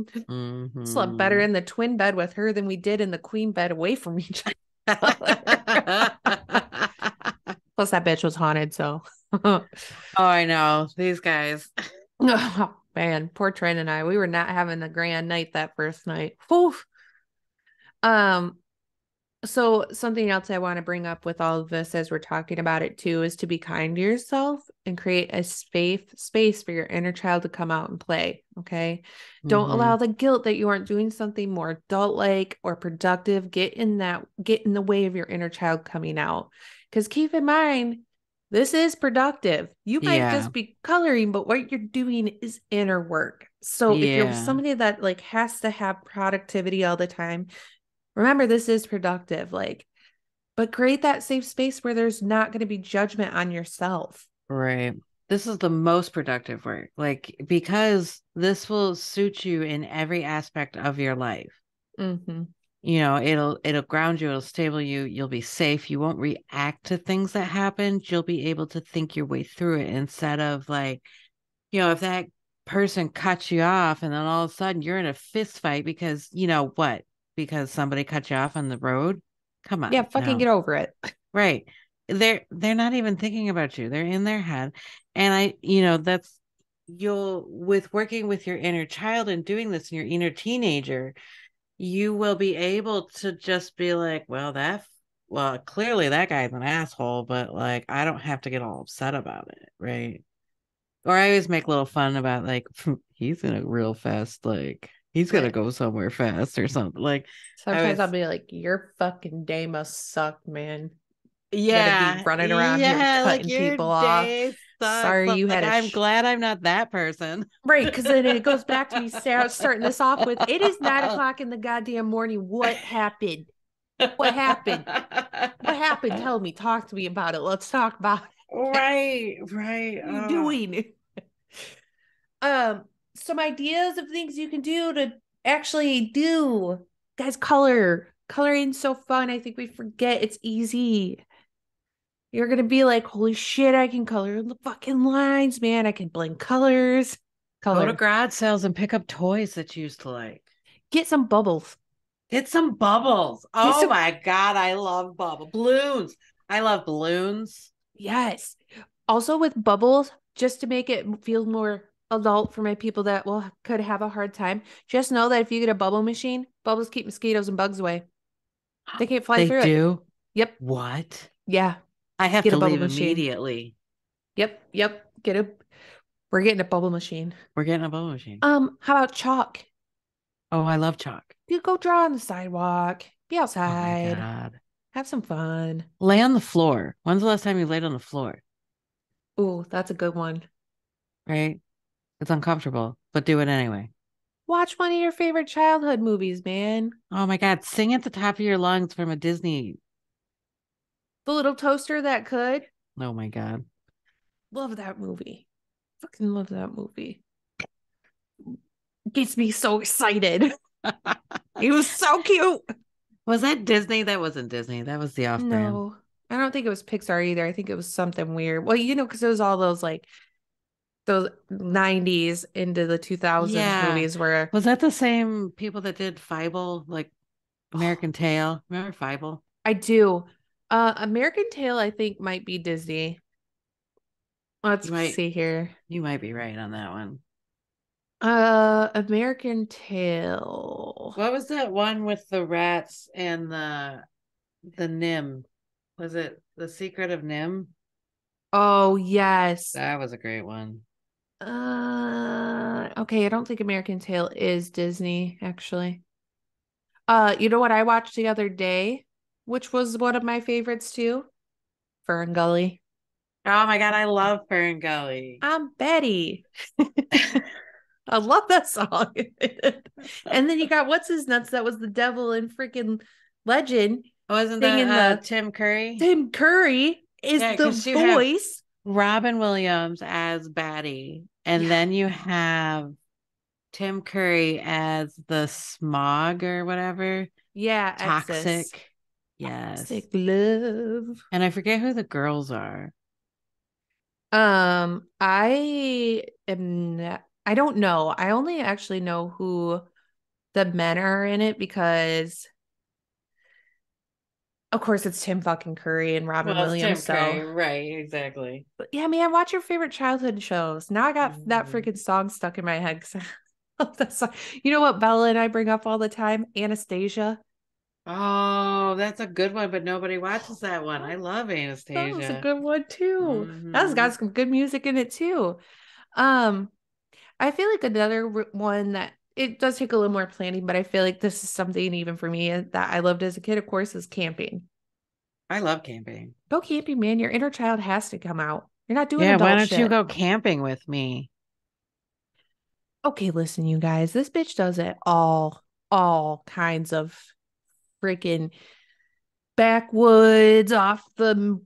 Slept better Hmm. in the twin bed with her than we did in the queen bed away from each other. Plus, that bitch was haunted, so. Oh, Oh, I know. These guys. man, poor Trent and I, we were not having a grand night that first night. Whew. Um, So something else I want to bring up with all of this as we're talking about it too is to be kind to yourself and create a safe space for your inner child to come out and play. Okay. Don't Mm-hmm. allow the guilt that you aren't doing something more adult-like or productive. Get in the way of your inner child coming out. Because keep in mind, this is productive. You might Yeah. just be coloring, but what you're doing is inner work. So if you're Yeah. somebody that like has to have productivity all the time, remember, this is productive, like, but create that safe space where there's not going to be judgment on yourself. Right. This is the most productive work. Like, because this will suit you in every aspect of your life. Mm-hmm. It'll ground you, it'll stable you, you'll be safe. You won't react to things that happen. You'll be able to think your way through it instead of like, if that person cuts you off and then all of a sudden you're in a fist fight because what? Because somebody cut you off on the road. Come Yeah, on, fucking no. get over it. Right. They're not even thinking about you. They're in their head. And that's you'll with working with your inner child and doing this in your inner teenager, you will be able to just be like, well, clearly that guy's an asshole, but like I don't have to get all upset about it, right? Or I always make a little fun about like he's in a real fast, like he's gonna Right. go somewhere fast or something. Like I Sometimes I'll was be like, your fucking day must suck, man. You gotta be Yeah, running around here yeah, like cutting your people off. day sucks. Sorry you Like had a I'm glad I'm not that person. right, because then it goes back to me starting this off with it is 9 o'clock in the goddamn morning. What happened? What happened? What happened? Tell me. Talk to me about it. Let's talk about it. Right, right. What are you doing? Some ideas of things you can do to actually do. Guys, color. Coloring's so fun. I think we forget it's easy. You're gonna be like, holy shit, I can color in the fucking lines, man. I can blend colors. Go to Color. garage sales and pick up toys that you used to like. Get some bubbles. Get some bubbles. Get Oh some, my God, I love balloons. I love balloons. yes. Also with bubbles, just to make it feel more adult for my people that will could have a hard time, just know that if you get a bubble machine, bubbles keep mosquitoes and bugs away. They can't fly They through it. do? Yep. What? Yeah. I have Get to a bubble leave machine. immediately. Yep. Yep. We're getting a bubble machine. We're getting a bubble machine. How about chalk? Oh, I love chalk. You go draw on the sidewalk, be Oh my outside, God. have some fun. Lay on the floor. When's the last time you laid on the floor? Ooh, that's a good one. Right? It's uncomfortable, but do it anyway. Watch one of your favorite childhood movies, man. Oh my God. Sing at the top of your lungs from a Disney. The Little Toaster That Could. Oh my God. Love that movie. Fucking love that movie. Gets me so excited. He was so cute. Was that Disney? That wasn't Disney. That was the off brand. No, I don't think it was Pixar either. I think it was something weird. Well, because it was all those like those 90s into the 2000s Yeah. movies where Was that the same people that did Fievel, like oh, American Tail? Remember Fievel? I do. American Tail, I think, might be Disney. You Let's might see here. you might be right on that one. American Tail. What was that one with the rats and the Nim? Was it The Secret of Nim? Oh, yes. That was a great one. Okay, I don't think American Tail is Disney, actually. You know what I watched the other day, which was one of my favorites too? Fern Gully. Oh my God, I love Fern Gully. I'm Betty. I love that song. And then you got what's his nuts that was the devil in freaking Legend Wasn't that singing the Tim Curry? Tim Curry is Yeah, the because you have voice. Robin Williams as Batty, and Yeah. then you have Tim Curry as the smog or whatever. Yeah, Exes. Toxic. Yes. Toxic love. And I forget who the girls are. I don't know. I only actually know who the men are in it because of course it's Tim fucking Curry and Robin Well, it's Williams. Tim So Curry, right? Exactly. but yeah, man, watch your favorite childhood shows. Now I got that Mhm. freaking song stuck in my head 'cause I love that song. You know what Bella and I bring up all the time? Anastasia. Oh, that's a good one, but nobody watches that one. I love That was a Anastasia. good one too. That's Mm-hmm. got some good music in it too. Um, I feel like another one that it does take a little more planning, but I feel like this is something even for me that I loved as a kid, of course, is camping. I love camping. Go camping, man. Your inner child has to come out. You're not doing Yeah, why adult don't you shit. go camping with me? Okay, listen, you guys, this bitch does it all kinds of freaking backwoods, off the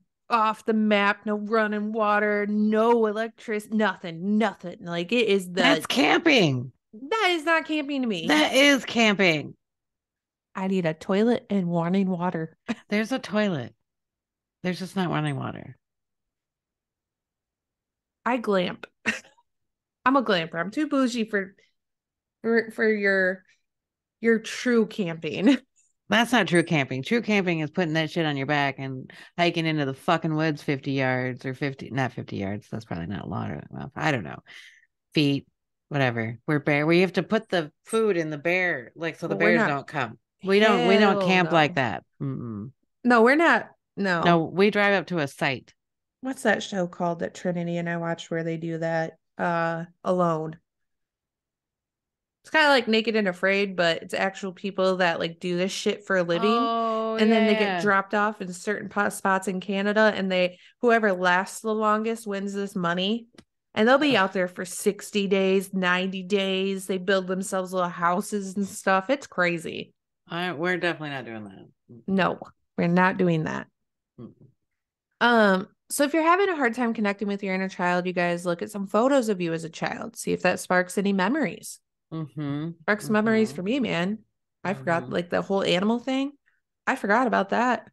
map, no running water, no electricity, nothing. Like it is That's the camping. that is not camping to me. That is camping. I need a toilet and running water. There's a toilet. There's just not running water. I glamp. I'm a glamper. I'm too bougie for your true camping. That's not true camping. True camping is putting that shit on your back and hiking into the fucking woods 50 yards or 50, not 50 yards. That's probably not a lot. Well, I don't know. Feet, whatever. We're bear. We have to put the food in the bear, like so the Well, we're bears not. don't come. We don't Hell camp like no. that. Mm-mm. No, we're not. No, No. we drive up to a site. What's that show called that Trinity and I watched where they do that? Alone. It's kind of like Naked and Afraid, but it's actual people that like do this shit for a living. Oh And then yeah, they get yeah. dropped off in certain spots in Canada, and they whoever lasts the longest wins this money. And they'll be Ugh, out there for 60 days, 90 days. They build themselves little houses and stuff. It's crazy. we're definitely not doing that. No, we're not doing that. Mm-mm. So if you're having a hard time connecting with your inner child, you guys look at some photos of you as a child. See if that sparks any memories. Mm-hmm. Sparks memories Mm-hmm. for me, man. I forgot Mm-hmm. like the whole animal thing. I forgot about that.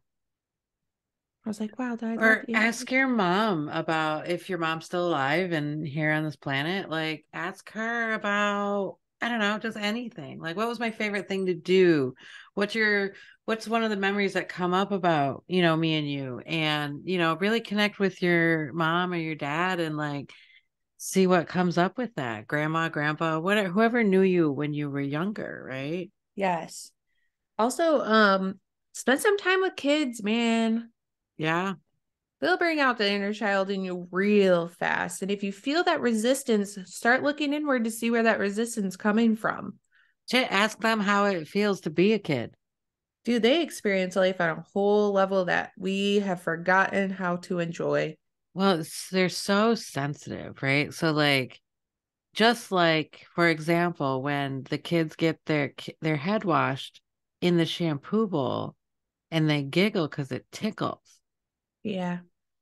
I was like, wow, I love Or you. ask your mom about if your mom's still alive and here on this planet. Like, ask her about, I don't know, just anything. Like, what was my favorite thing to do? What's your, what's one of the memories that come up about, me and you? And, really connect with your mom or your dad and like see what comes up with that. Grandma, grandpa, whatever, whoever knew you when you were younger, right? Yes. Also, spend some time with kids, man. Yeah. They'll bring out the inner child in you real fast. And if you feel that resistance, start looking inward to see where that resistance coming from. To ask them how it feels to be a kid. Do they experience life on a whole level that we have forgotten how to enjoy? Well, they're so sensitive, right? So like just like for example, when the kids get their head washed in the shampoo bowl and they giggle because it tickles. Yeah.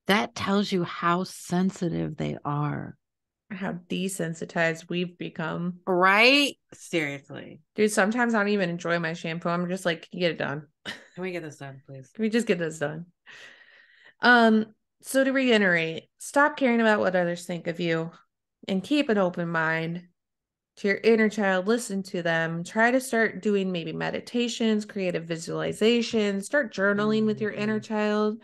That tells you how sensitive they are. How desensitized we've become. Right? Seriously. Dude, sometimes I don't even enjoy my shampoo. I'm just like, get it done. Can we get this done, please? Can we just get this done? Um, so to reiterate, stop caring about what others think of you and keep an open mind to your inner child. Listen to them. Try to start doing maybe meditations, creative visualizations, start journaling with your inner Mm-hmm. child.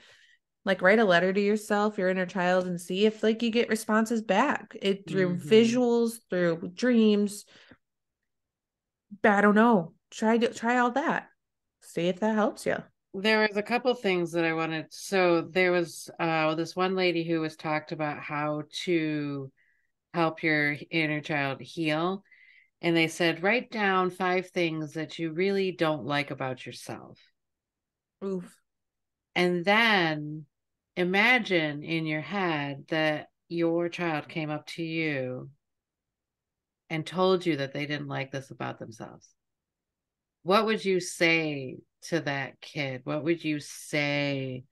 Like write a letter to yourself, your inner child, and see if like you get responses back. It through Mm-hmm. visuals, through dreams. I don't know. Try all that. See if that helps you. There was a couple things that I wanted. So there was this one lady who was talked about how to help your inner child heal. And they said, write down 5 things that you really don't like about yourself. Oof. And then imagine in your head that your child came up to you and told you that they didn't like this about themselves. What would you say to that kid? What would you say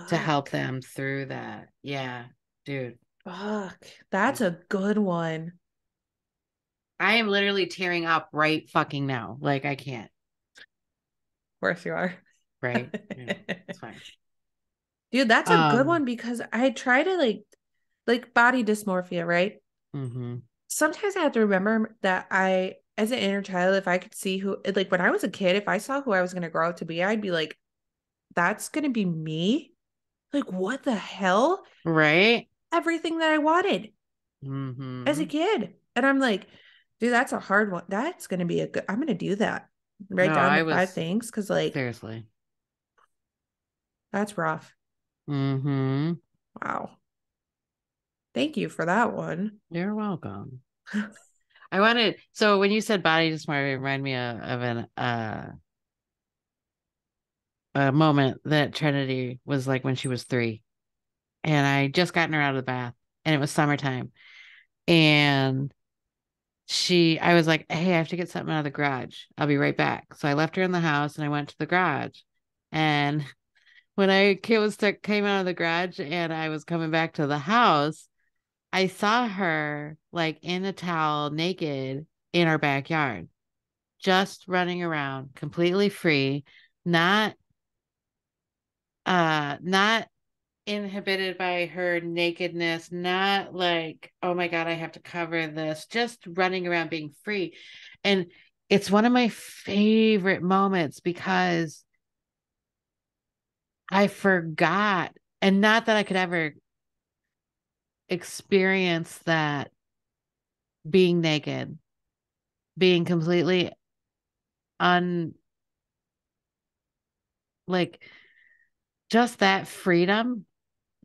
to help Fuck. them through that? Yeah, dude. Fuck. That's Yeah. a good one. I am literally tearing up right fucking now. Like I can't. Of course you are. Right? Yeah, it's fine. Dude, that's a good Um, one because I try to like body dysmorphia, right? mhm. Sometimes I have to remember that I, as an inner child, if I could see who, like when I was a kid, if I saw who I was going to grow up to be, I'd be like, that's going to be me. Like, what the hell? Right? Everything that I wanted as a Mm-hmm. kid. And I'm like, dude, that's a hard one. That's going to be a good, I'm going to do that. Write No, down the I five was things because, like, seriously. that's rough. Mm-hmm. Wow. Thank you for that one. You're welcome. I wanted, so when you said body dysmorphia, it reminded me of a moment that Trinity was like when she was 3. And I just gotten her out of the bath and it was summertime. And I was like, hey, I have to get something out of the garage. I'll be right back. So I left her in the house and I went to the garage. And when came out of the garage and I was coming back to the house, I saw her like in a towel, naked in our backyard, just running around, completely free, not not inhibited by her nakedness, not like, oh my God, I have to cover this, just running around being free. And it's one of my favorite moments because I forgot, and not that I could ever experience that being naked, being completely un like just that freedom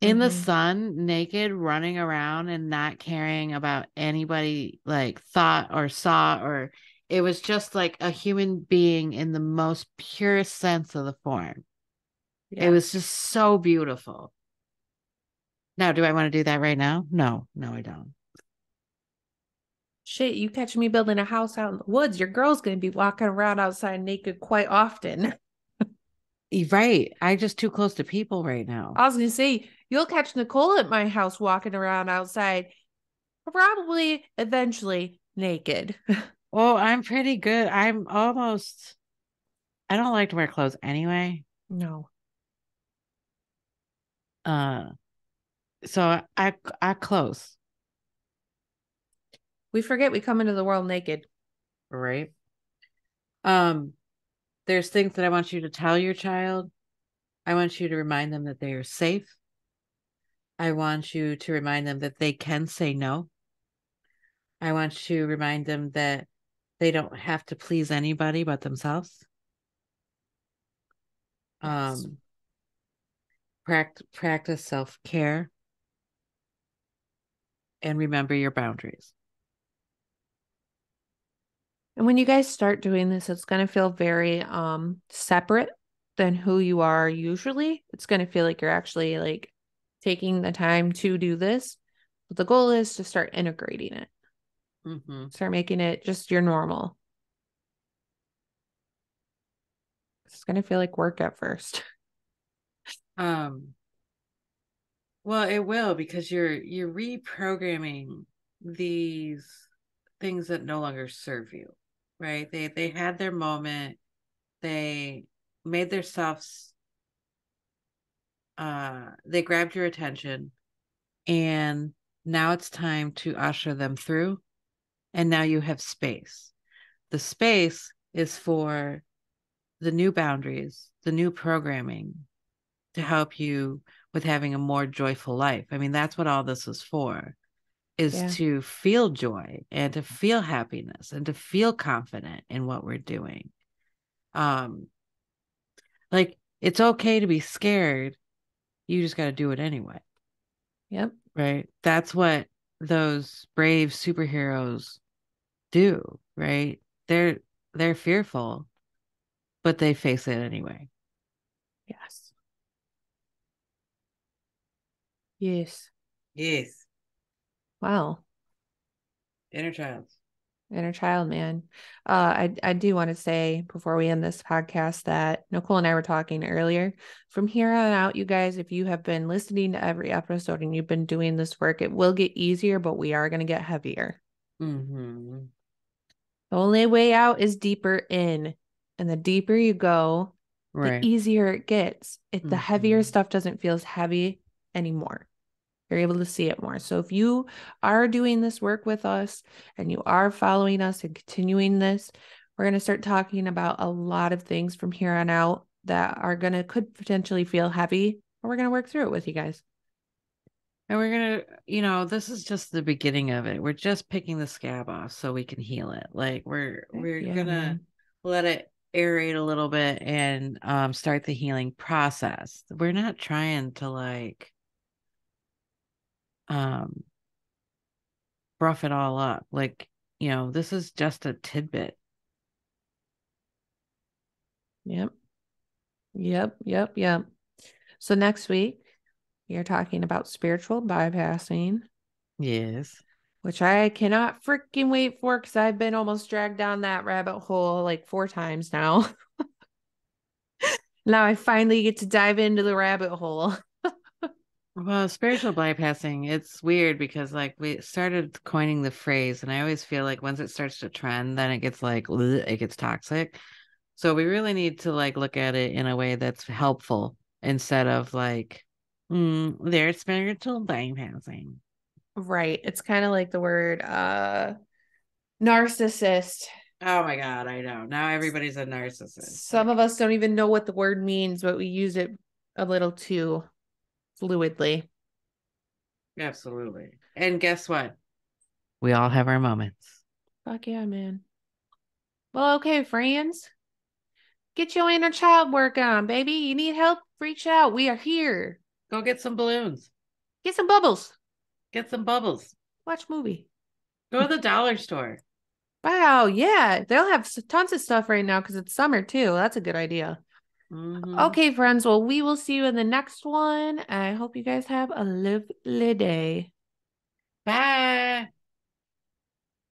in the Mm-hmm. sun, naked, running around and not caring about anybody like thought or saw, or it was just like a human being in the most purest sense of the form. It was Yes. just so beautiful. Now, do I want to do that right now? No, no, I don't. Shit, you catch me building a house out in the woods, your girl's gonna be walking around outside naked quite often. Right. I just too close to people right now. I was gonna say, you'll catch Nicole at my house walking around outside, probably eventually naked. Oh, I'm pretty good. I don't like to wear clothes anyway. No. Uh, so I close, We forget we come into the world naked. right? Um, there's things that I want you to tell your child. I want you to remind them that they are safe. I want you to remind them that they can say no. I want to remind them that they don't have to please anybody but themselves. Yes. Um, practice self-care and remember your boundaries. And when you guys start doing this, it's going to feel very separate than who you are usually. It's going to feel like you're actually like taking the time to do this. But the goal is to start integrating it. Mm-hmm. Start making it just your normal. It's going to feel like work at first. Um, well, it will because you're reprogramming these things that no longer serve you, right? They had their moment. They made themselves they grabbed your attention and now it's time to usher them through and now you have space. The space is for the new boundaries, the new programming to help you with having a more joyful life. I mean, that's what all this is for, is Yeah. to feel joy and to feel happiness and to feel confident in what we're doing. Um, like it's okay to be scared. You just got to do it anyway. Yep. Right? That's what those brave superheroes do, right? They're fearful, but they face it anyway. Yes. Yes. Yes. Wow. Inner child. Inner child, man. I do want to say before we end this podcast that Nicole and I were talking earlier. From here on out, you guys, if you have been listening to every episode and you've been doing this work, it will get easier, but we are going to get heavier. Mm-hmm. The only way out is deeper in. And the deeper you go, the Right. easier it gets. The heavier Mm-hmm. stuff doesn't feel as heavy anymore. You're able to see it more. So if you are doing this work with us and you are following us and continuing this, we're going to start talking about a lot of things from here on out that are going to could potentially feel heavy, but we're going to work through it with you guys. And we're gonna, this is just the beginning of it. We're just picking the scab off so we can heal it. Like we're Heck we're yeah, gonna man. let it. aerate a little bit and start the healing process. We're not trying to like um rough it all up. Like, this is just a tidbit. Yep. Yep. Yep. Yep. So next week, you're talking about spiritual bypassing, Yes. which I cannot freaking wait for because I've been almost dragged down that rabbit hole like 4 times now. Now I finally get to dive into the rabbit hole. Well, spiritual bypassing, it's weird because like we started coining the phrase, and I always feel like once it starts to trend, then it gets like ugh, it gets toxic. So we really need to like look at it in a way that's helpful instead of like, they're spiritual bypassing. Right. It's kind of like the word narcissist. Oh my God, I know. Now everybody's a narcissist. Some of Like, us don't even know what the word means, but we use it a little too fluidly. absolutely. And guess what? We all have our moments. Fuck yeah, man. Well, okay, friends. Get your inner child work on, baby. You need help? Reach out. We are here. Go get some balloons. Get some bubbles. Get some bubbles. Watch movie. Go to the dollar store. Wow, yeah. They'll have tons of stuff right now because it's summer too. That's a good idea. Hmm. Okay, friends. Well, we will see you in the next one. I hope you guys have a lovely day. Bye.